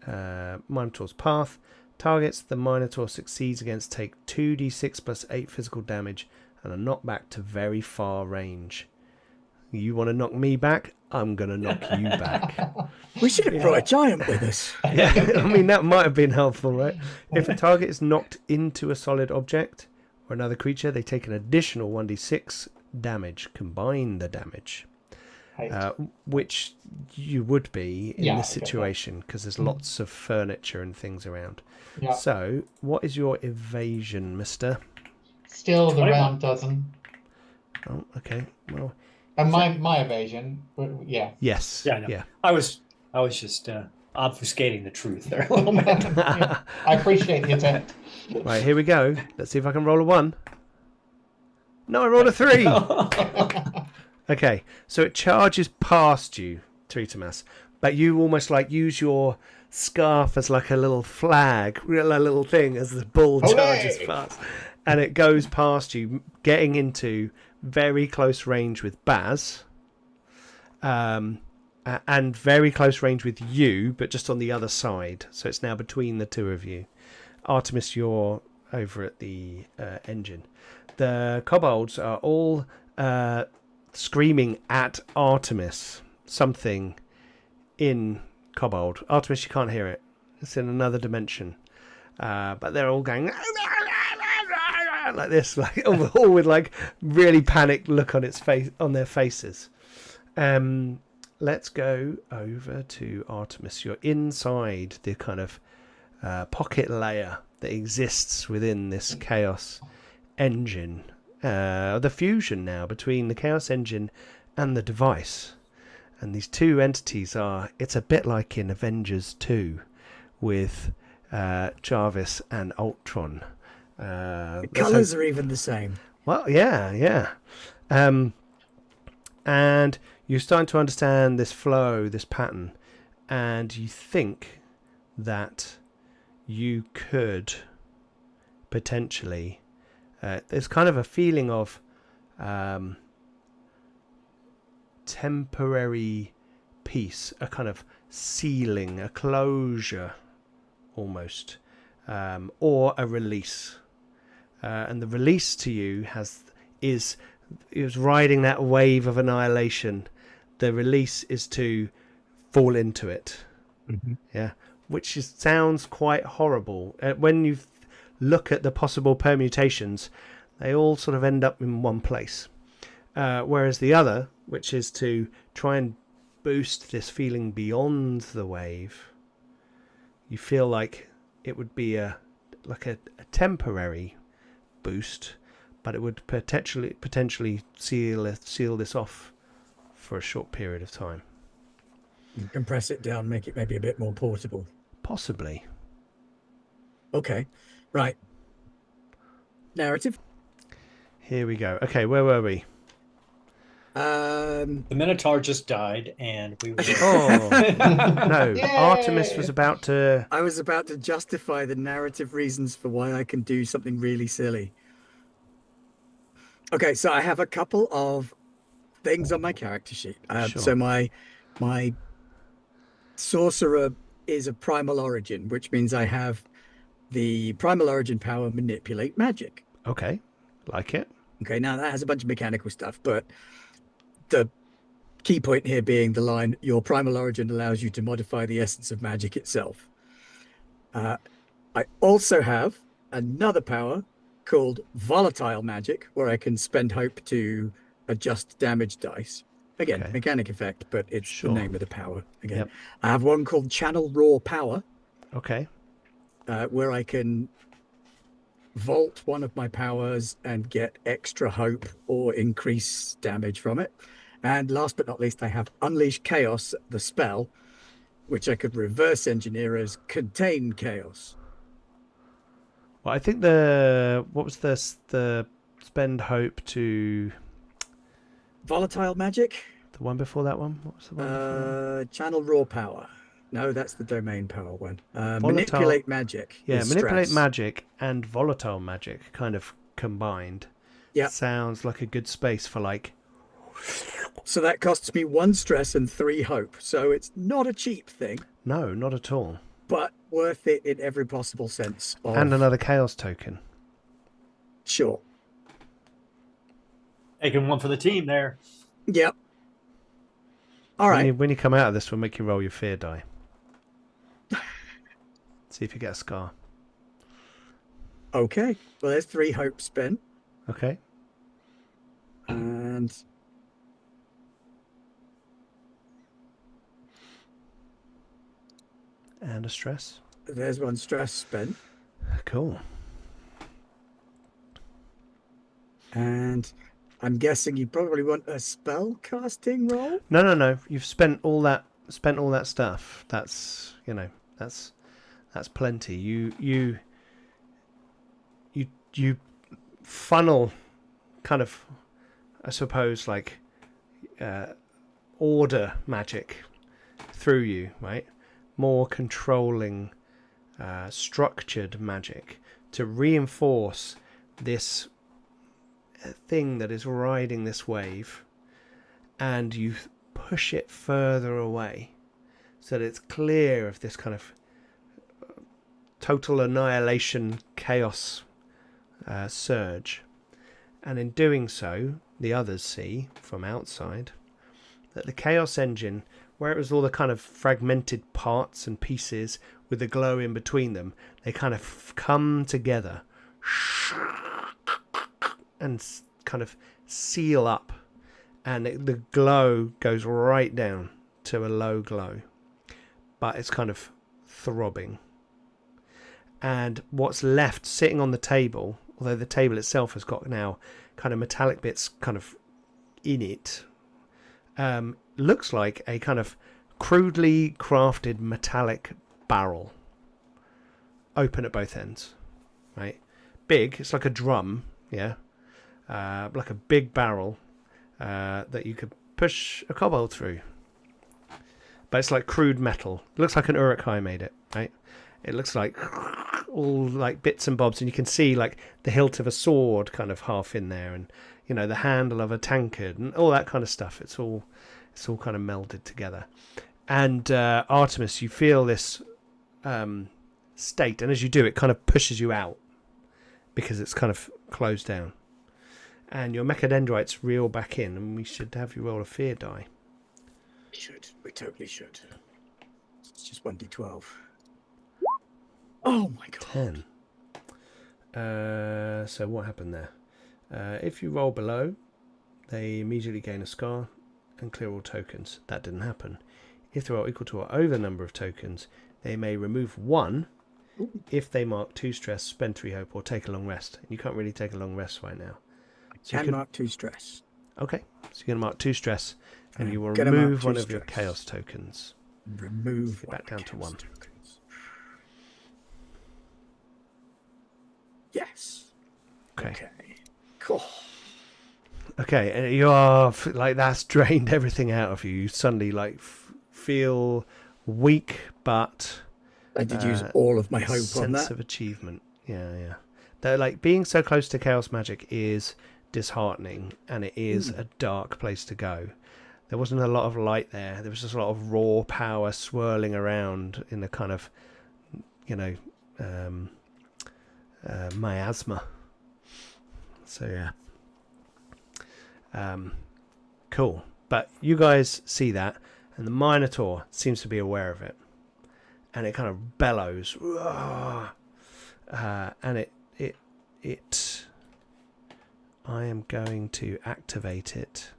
Minotaur's path. Targets the Minotaur succeeds against take 2d6 plus 8 physical damage and are knocked back to very far range. You want to knock me back? I'm going to knock you back. We should have brought a giant with us. Yeah, I mean, that might have been helpful, right? If a target is knocked into a solid object or another creature, they take an additional 1d6 damage. Combine the damage. Which you would be in this situation because there's lots of furniture and things around. Yeah. So, what is your evasion, mister? Still the 21. round dozen. Oh, okay. Well, And my evasion, yeah. yes. Yeah, I know. Yeah. I was just obfuscating the truth there a little bit. Yeah. I appreciate the attempt. Right, here we go. Let's see if I can roll a 1. No, I rolled a 3. Okay, so it charges past you, Tritamas, but you almost like use your scarf as like a little flag, a little thing as the bull charges past, and it goes past you, getting into very close range with Baz, and very close range with you, but just on the other side. So it's now between the two of you. Artemis, you're over at the engine. The kobolds are all screaming at Artemis something in kobold. Artemis, you can't hear it. It's in another dimension. But they're all going like this, like all with like really panicked look on its face, on their faces. Let's go over to Artemis. You're inside the kind of pocket layer that exists within this chaos engine. The fusion now between the chaos engine and the device. And these two entities it's a bit like in Avengers 2 with Jarvis and Ultron. The colours are even the same. Well, yeah. And you're starting to understand this flow, this pattern, and you think that you could potentially... there's kind of a feeling of temporary peace, a kind of sealing, a closure almost, or a release. And the release to you is riding that wave of annihilation. The release is to fall into it. Mm-hmm. Yeah, which sounds quite horrible. When you look at the possible permutations, they all sort of end up in one place. Whereas the other which is to try and boost this feeling beyond the wave. You feel like it would be a temporary boost, but it would potentially seal this off for a short period of time. Compress it down, make it maybe a bit more portable. Possibly. Okay, right. Narrative. Here we go. Okay, where were we? The Minotaur just died, and we were... Oh, no. Yay! Artemis was about to... I was about to justify the narrative reasons for why I can do something really silly. Okay, so I have a couple of things on my character sheet. Sure. So my sorcerer is of primal origin, which means I have the primal origin power manipulate magic. Okay, like it. Okay, now that has a bunch of mechanical stuff, but the key point here being the line, your primal origin allows you to modify the essence of magic itself. I also have another power called volatile magic, where I can spend hope to adjust damage dice. Again, Okay. mechanic effect, but it's Sure. the name of the power. Again, Yep. I have one called channel raw power, Okay. where I can vault one of my powers and get extra hope or increase damage from it. And last but not least, I have Unleash Chaos, the spell, which I could reverse engineer as Contain Chaos. Well, I think what was the spend hope to Volatile magic, the one before that one? What was the one before that? channel raw power. No, that's the domain power one. Manipulate magic. Yeah, is manipulate stress. magic and volatile magic kind of combined. Yeah. Sounds like a good space for like... So that costs me 1 stress and 3 hope. So it's not a cheap thing, No, not at all. but worth it in every possible sense. And another chaos token. Sure. Taking one for the team there. Yep. All right. When you come out of this, we'll make you roll your fear die. See if you get a scar. Okay. Well, there's 3 hope spent. Okay. And And a stress. there's 1 stress spent. Cool. And I'm guessing you probably want a spell casting roll? No. You've spent all that stuff. That's that's plenty. You funnel kind of, I suppose, like order magic through you, right? More controlling, structured magic to reinforce this thing that is riding this wave, and you push it further away so that it's clear of this kind of total annihilation chaos surge. And in doing so, the others see from outside that the chaos engine, where it was all the kind of fragmented parts and pieces with the glow in between them, they kind of come together and kind of seal up, and the glow goes right down to a low glow, but it's kind of throbbing. And what's left sitting on the table, although the table itself has got now kind of metallic bits kind of in it, looks like a kind of crudely crafted metallic barrel, open at both ends, right? Big, it's like a drum, yeah, like a big barrel that you could push a kobold through. But it's like crude metal. It looks like an Uruk-hai made it, right? It looks like all like bits and bobs, and you can see like the hilt of a sword kind of half in there, and the handle of a tankard and all that kind of stuff. It's all kind of melded together. And Artemis, you feel this state, and as you do, it kind of pushes you out because it's kind of closed down. And your mechadendrites reel back in, and we should have you roll a fear die. We totally should. It's just 1d12. Oh my god. 10. So what happened there? If you roll below, they immediately gain a scar. and clear all tokens. That didn't happen. If they are equal to or over the number of tokens, they may remove 1 if they mark 2 stress, spend 3 hope, or take a long rest. You can't really take a long rest right now. So Can mark 2 stress. Okay, so you're going to mark 2 stress, and you will Gonna mark remove 2 one of your stress. chaos tokens. Remove Get one back down to chaos 1. tokens. Yes. Okay. Cool. Okay, and you are like that's drained everything out of you. You suddenly like feel weak, but I did use all of my hope on sense that. of achievement. Yeah. Though, like being so close to chaos magic is disheartening, and it is a dark place to go. There wasn't a lot of light there. There was just a lot of raw power swirling around in a kind of, miasma. So yeah. Cool. But you guys see that, and the Minotaur seems to be aware of it, and it kind of bellows, and it. I am going to activate it,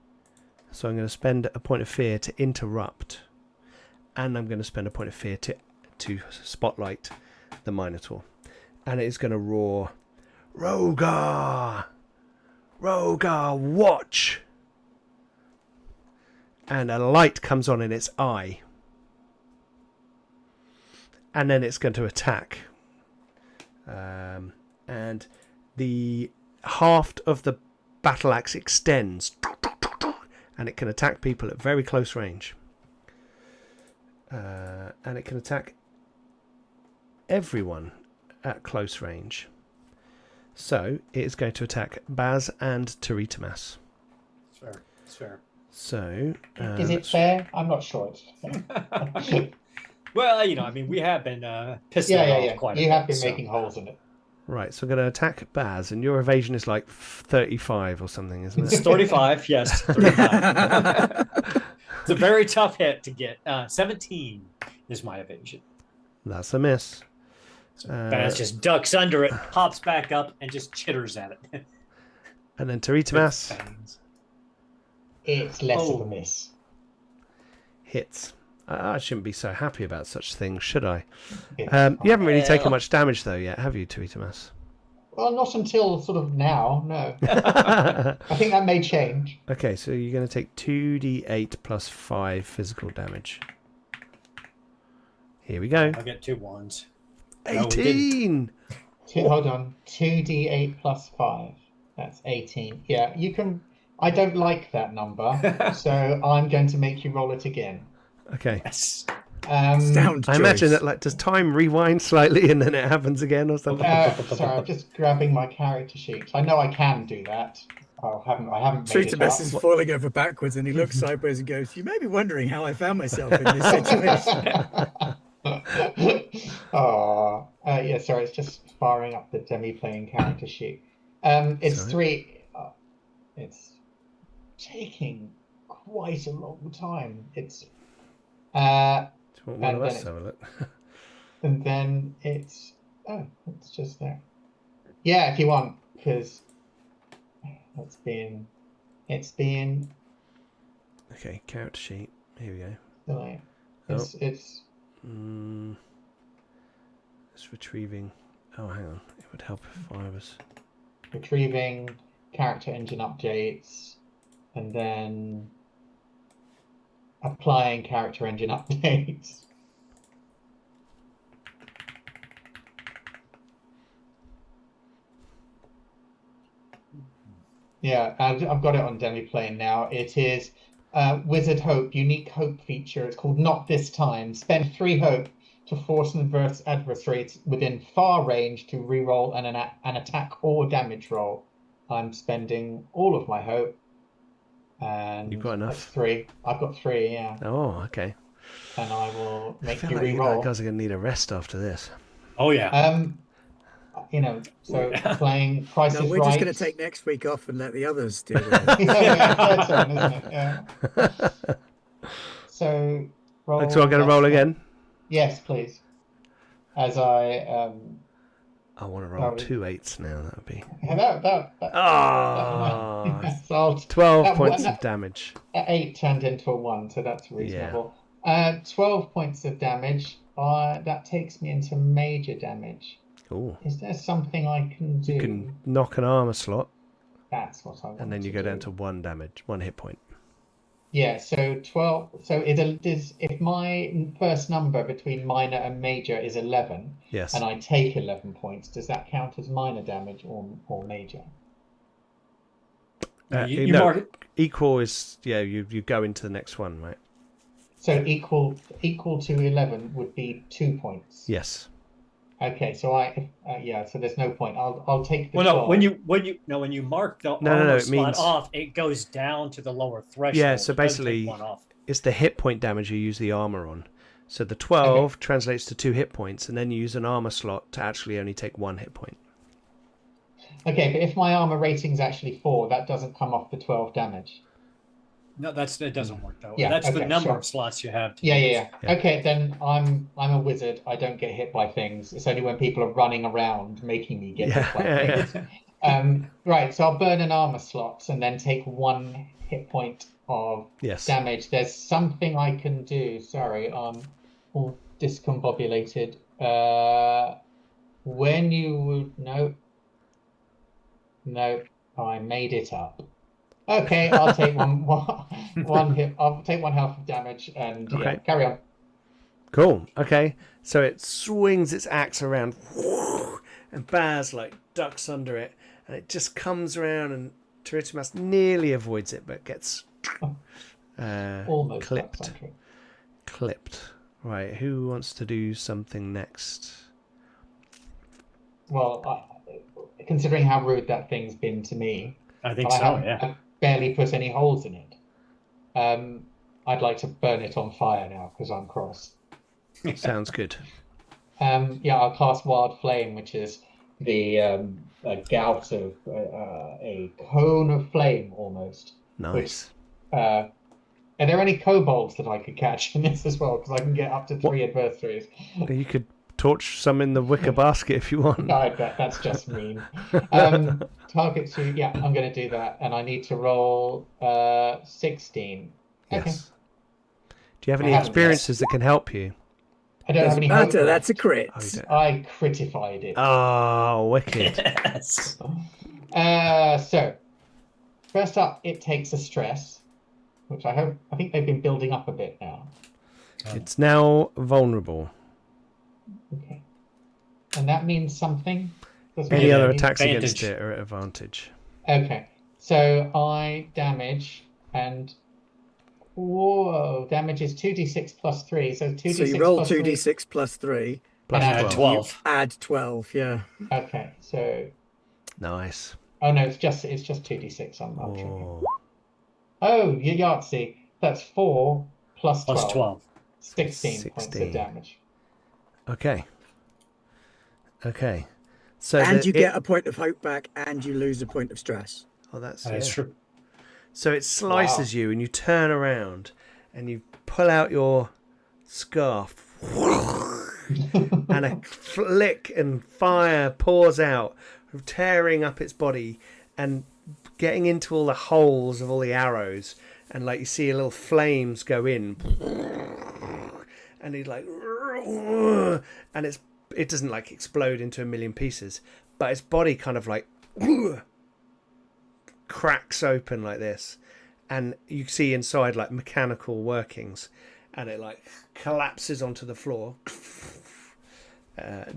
so I'm going to spend a point of fear to interrupt, and I'm going to spend a point of fear to spotlight the Minotaur, and it is going to roar, Rogar, watch! And a light comes on in its eye. And then it's going to attack. And the haft of the battle axe extends. And it can attack people at very close range. And it can attack everyone at close range. So it is going to attack Baz and Teritamas. It's fair. So is it fair? I'm not sure it's fair. Well, we have been pissing it off quite a bit. You have been making holes in it. Right, so I'm going to attack Baz, and your evasion is like 35 or something, isn't it? It's 35, yes. 35. It's a very tough hit to get. 17 is my evasion. That's a miss. Baz just ducks under it, pops back up, and just chitters at it. And then Teritamas It's less of a miss. hits. I shouldn't be so happy about such things, should I? You haven't really taken much damage, though, yet, have you, Teritamas? Well, not until sort of now, no. I think that may change. Okay, so you're going to take 2d8 plus 5 physical damage. Here we go. I'll get 2 1s. 18! Hold on. 2d8 plus 5. That's 18. Yeah, you can... I don't like that number, so I'm going to make you roll it again. Okay. Yes. I imagine that, like, does time rewind slightly and then it happens again or something? Sorry, I'm just grabbing my character sheet. I know I can do that. I haven't made it up. Teritamas is falling over backwards, and he looks sideways and goes, "You may be wondering how I found myself in this situation." Sorry, it's just firing up the demi-playing character sheet. It's Sorry. 3. It's taking quite a long time. It's Do you want one of us to have a look? and then it's just there. Yeah, if you want, because it's been Okay, character sheet. Here we go. like, it's retrieving. Oh, hang on. It would help if I was. retrieving character engine updates, and then applying character engine updates. Yeah, I've got it on demi-plane now. It is Wizard Hope, unique hope feature. It's called Not This Time. Spend 3 hope to force an adversary within far range to reroll an attack or damage roll. I'm spending all of my hope. And You've got enough? That's 3. I've got 3, yeah. Oh, okay. And I will make I you feel like you reroll. guys are going to need a rest after this. Oh, yeah. So playing Price No, is we're Right. just going to take next week off and let the others do it. Third turn, isn't it? Yeah. So roll. So I'm going to roll again. Yes, please. As I I want to roll 2 8s now. That would be. that Oh, So I'll, 12 that points one- of damage. 8 turned into a 1, so that's reasonable. 12 points of damage. That takes me into major damage. Ooh. Is there something I can do? You can knock an armor slot, That's what I want. and then you go down to 1 damage, 1 hit point. Yeah, so 12. So if my first number between minor and major is 11, Yes. and I take 11 points, does that count as minor damage or major? You no, mark it. equal is you go into the next one, right? So equal to 11 would be 2 points. Yes. Okay, so so there's no point. I'll take the Well, no, 12. when you mark the No, armor it slot means- off, it goes down to the lower threshold. Yeah, so It doesn't take basically- one off. It's the hit point damage you use the armor on. So the 12 translates to 2 hit points, and then you use an armor slot to actually only take 1 hit point. Okay, but if my armor rating's actually 4, that doesn't come off the 12 damage. No, it doesn't work though. Yeah, That's the okay, number sure. of slots you have. To Yeah. use. Yeah. Okay, then I'm a wizard. I don't get hit by things. It's only when people are running around making me get hit by Yeah. things. Right, so I'll burn an armor slot and then take 1 hit point of Yes. damage. There's something I can do. Sorry, I'm all discombobulated. When you would no, I made it up. Okay, I'll take one hit. I'll take 1 health of damage and Okay. carry on. Cool. Okay. So it swings its axe around, and Baz ducks under it, and it just comes around, and Teritimas nearly avoids it, but gets Almost clipped. backcountry. Clipped. Right. Who wants to do something next? Well, considering how rude that thing's been to me, I think I so. haven't- Yeah. I've barely put any holes in it. I'd like to burn it on fire now because I'm cross. Sounds good. I'll cast Wild Flame, which is the a gout of a cone of flame almost. Nice. Are there any kobolds that I could catch in this as well? Because I can get up to 3 adversaries. You could torch some in the wicker basket if you want. That's just mean. Target to, I'm going to do that. And I need to roll 16. Okay. Yes. Do you have I any haven't experiences that can help you? I don't have Doesn't any matter. hope. That's a crit. Oh, you don't. I critified it. Oh, wicked. Yes. So, first up, it takes a stress, which I think they've been building up a bit now. It's now vulnerable. Okay. And that means something? Doesn't Any it? other attacks against Advantage. it are at advantage. Okay. So I damage and damage is 2d6 plus 3. So 2d6 So you roll plus 2d6 plus 3. Plus And add 12. 12. Add 12, yeah. 3. Okay. So Nice. oh no, it's just 2d6. I'm tripping. Oh. Oh, Yahtzee. That's 4 plus 12. Plus 12. 16 points 16. of damage. Okay. So And you get a point of hope back and you lose a point of stress. Oh, that's That's true. So it slices you, and you turn around, and you pull out your scarf, and a flick and fire pours out, tearing up its body and getting into all the holes of all the arrows, and you see little flames go in, and he's and it doesn't explode into a million pieces, but its body kind of cracks open like this, and you see inside mechanical workings, and it collapses onto the floor,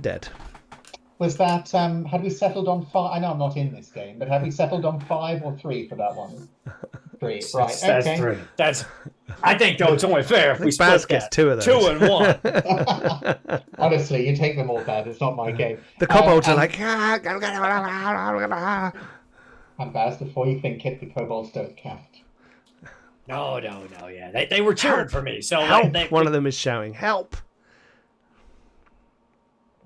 dead. Was that had we settled on 5? I know I'm not in this game, but have we settled on 5 or 3 for that one? 3, right? That's Okay. 3. I think though it's only fair if we Baz split gets that. 2 of those. 2 and 1. Honestly, you take them all bad. It's not my game. The kobolds are and Baz, before you think it, the kobolds don't count. No, yeah. They were cheering for me. So help! they, One of them is shouting, "Help!"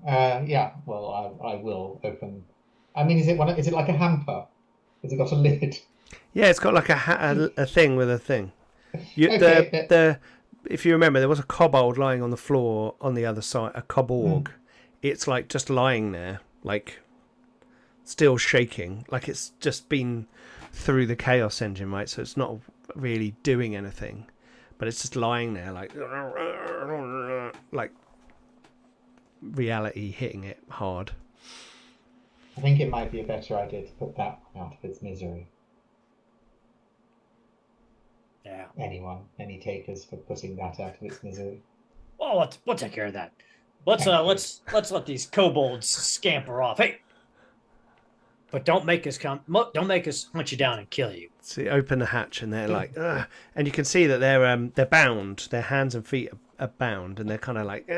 Well, I will open. I mean, is it like a hamper? Has it got a lid? Yeah, it's got a thing with a thing. Okay. If you remember, there was a kobold lying on the floor on the other side. A koborg. It's just lying there, still shaking, like it's just been through the chaos engine, right? So it's not really doing anything, but it's just lying there like reality hitting it hard. I think it might be a better idea to put that out of its misery. Yeah. Any takers for putting that out of its misery? Well, we'll take care of that. Let's let these kobolds scamper off. Hey, but don't make us hunt you down and kill you. So you open the hatch and they're like, ugh, and you can see that they're bound. Their hands and feet are bound, and they're kind of like,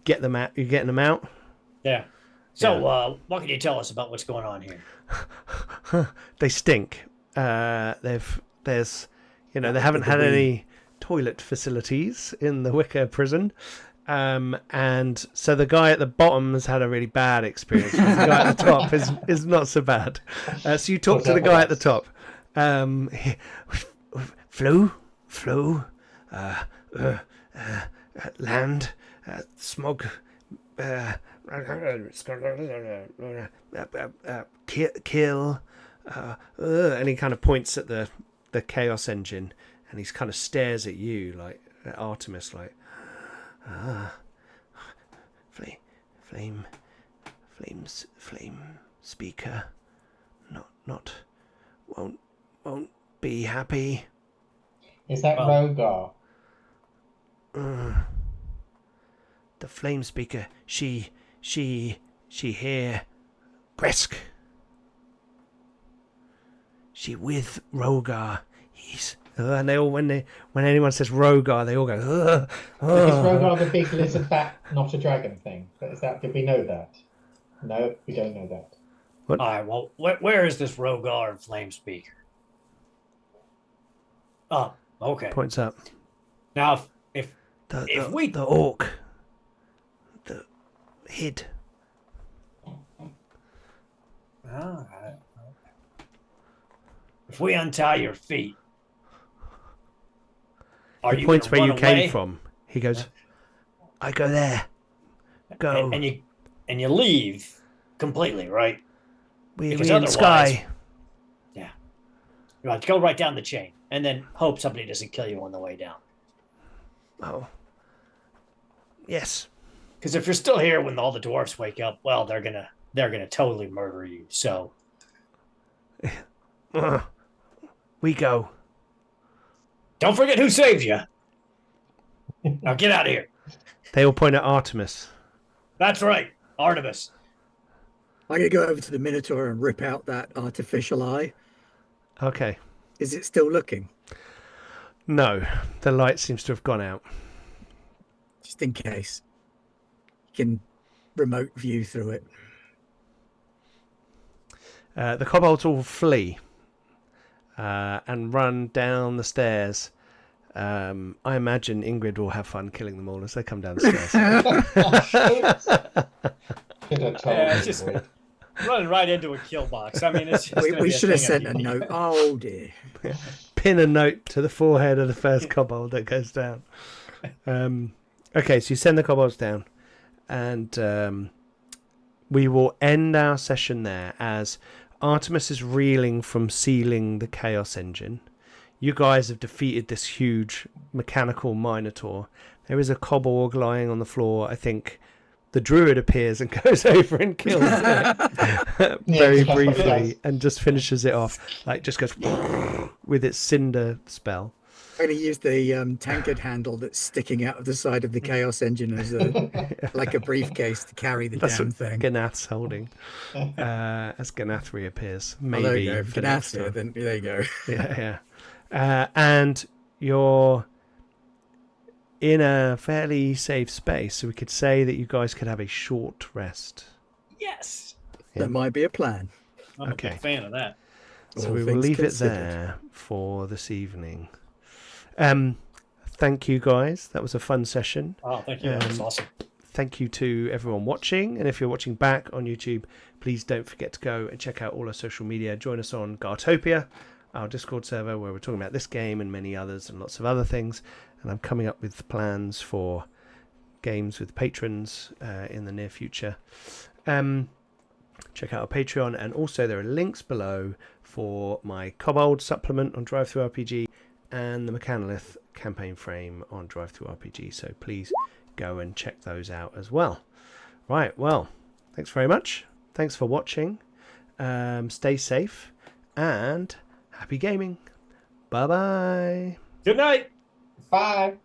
Get them out. You getting them out? Yeah. So, what can you tell us about what's going on here? They stink. They haven't had any toilet facilities in the Wicker prison, and so the guy at the bottom has had a really bad experience. The guy at the top is not so bad. So you talk to the guy at the top. Flu, land, smog, kill, and he kind of points at the chaos engine, and he kind of stares at you, like at Artemis, like flame speaker, not won't be happy. Is that Rogar? The flame speaker, she here, Gresk. She with Rogar. He's and they all when anyone says Rogar, they all go. Is Rogar the big lizard bat, not a dragon thing? Did we know that? No, we don't know that. What? All right. Well, where is this Rogar flame speaker? Oh, okay. Points up. Now, if we the orc, the hid. All right. If we untie your feet, He points where you came from. He goes, I go there. Go. And you leave completely, right? We in sky. Yeah. You have to go right down the chain and then hope somebody doesn't kill you on the way down. Oh. Yes. Because if you're still here when all the dwarfs wake up, well, they're gonna totally murder you. So we go. Don't forget who saved you. Now get out of here. They all point at Artemis. That's right, Artemis. I'm going to go over to the Minotaur and rip out that artificial eye. Okay. Is it still looking? No, the light seems to have gone out. Just in case. You can remote view through it. The kobolds all flee and run down the stairs. I imagine Ingrid will have fun killing them all as they come down the stairs. Just running right into a kill box. I mean, it's just we should have sent a note. Oh dear. Pin a note to the forehead of the first kobold that goes down. Okay, so you send the kobolds down, and we will end our session there as Artemis is reeling from sealing the Chaos Engine. You guys have defeated this huge mechanical Minotaur. There is a kobold lying on the floor. I think the druid appears and goes over and kills it very briefly and just finishes it off. Like, just goes with its cinder spell. I'm going to use the tankard handle that's sticking out of the side of the Chaos Engine as like a briefcase to carry the damn thing. Ganath's holding. As Ganath reappears. Maybe. Oh, there you go. If Ganath's here, then there you go. Yeah. And you're in a fairly safe space, so we could say that you guys could have a short rest. Yes. That might be a plan. I'm a big fan of that. So we will leave it there for this evening. Thank you, guys. That was a fun session. Oh, thank you. That was awesome. Thank you to everyone watching. And if you're watching back on YouTube, please don't forget to go and check out all our social media. Join us on Gartopia, our Discord server, where we're talking about this game and many others and lots of other things. And I'm coming up with plans for games with patrons in the near future. Check out our Patreon, and also there are links below for my Kobolds Supplement on DriveThruRPG and the Mechanolith campaign frame on DriveThruRPG. So please go and check those out as well. Right, well, thanks very much. Thanks for watching. Stay safe and happy gaming. Bye bye. Good night. Bye.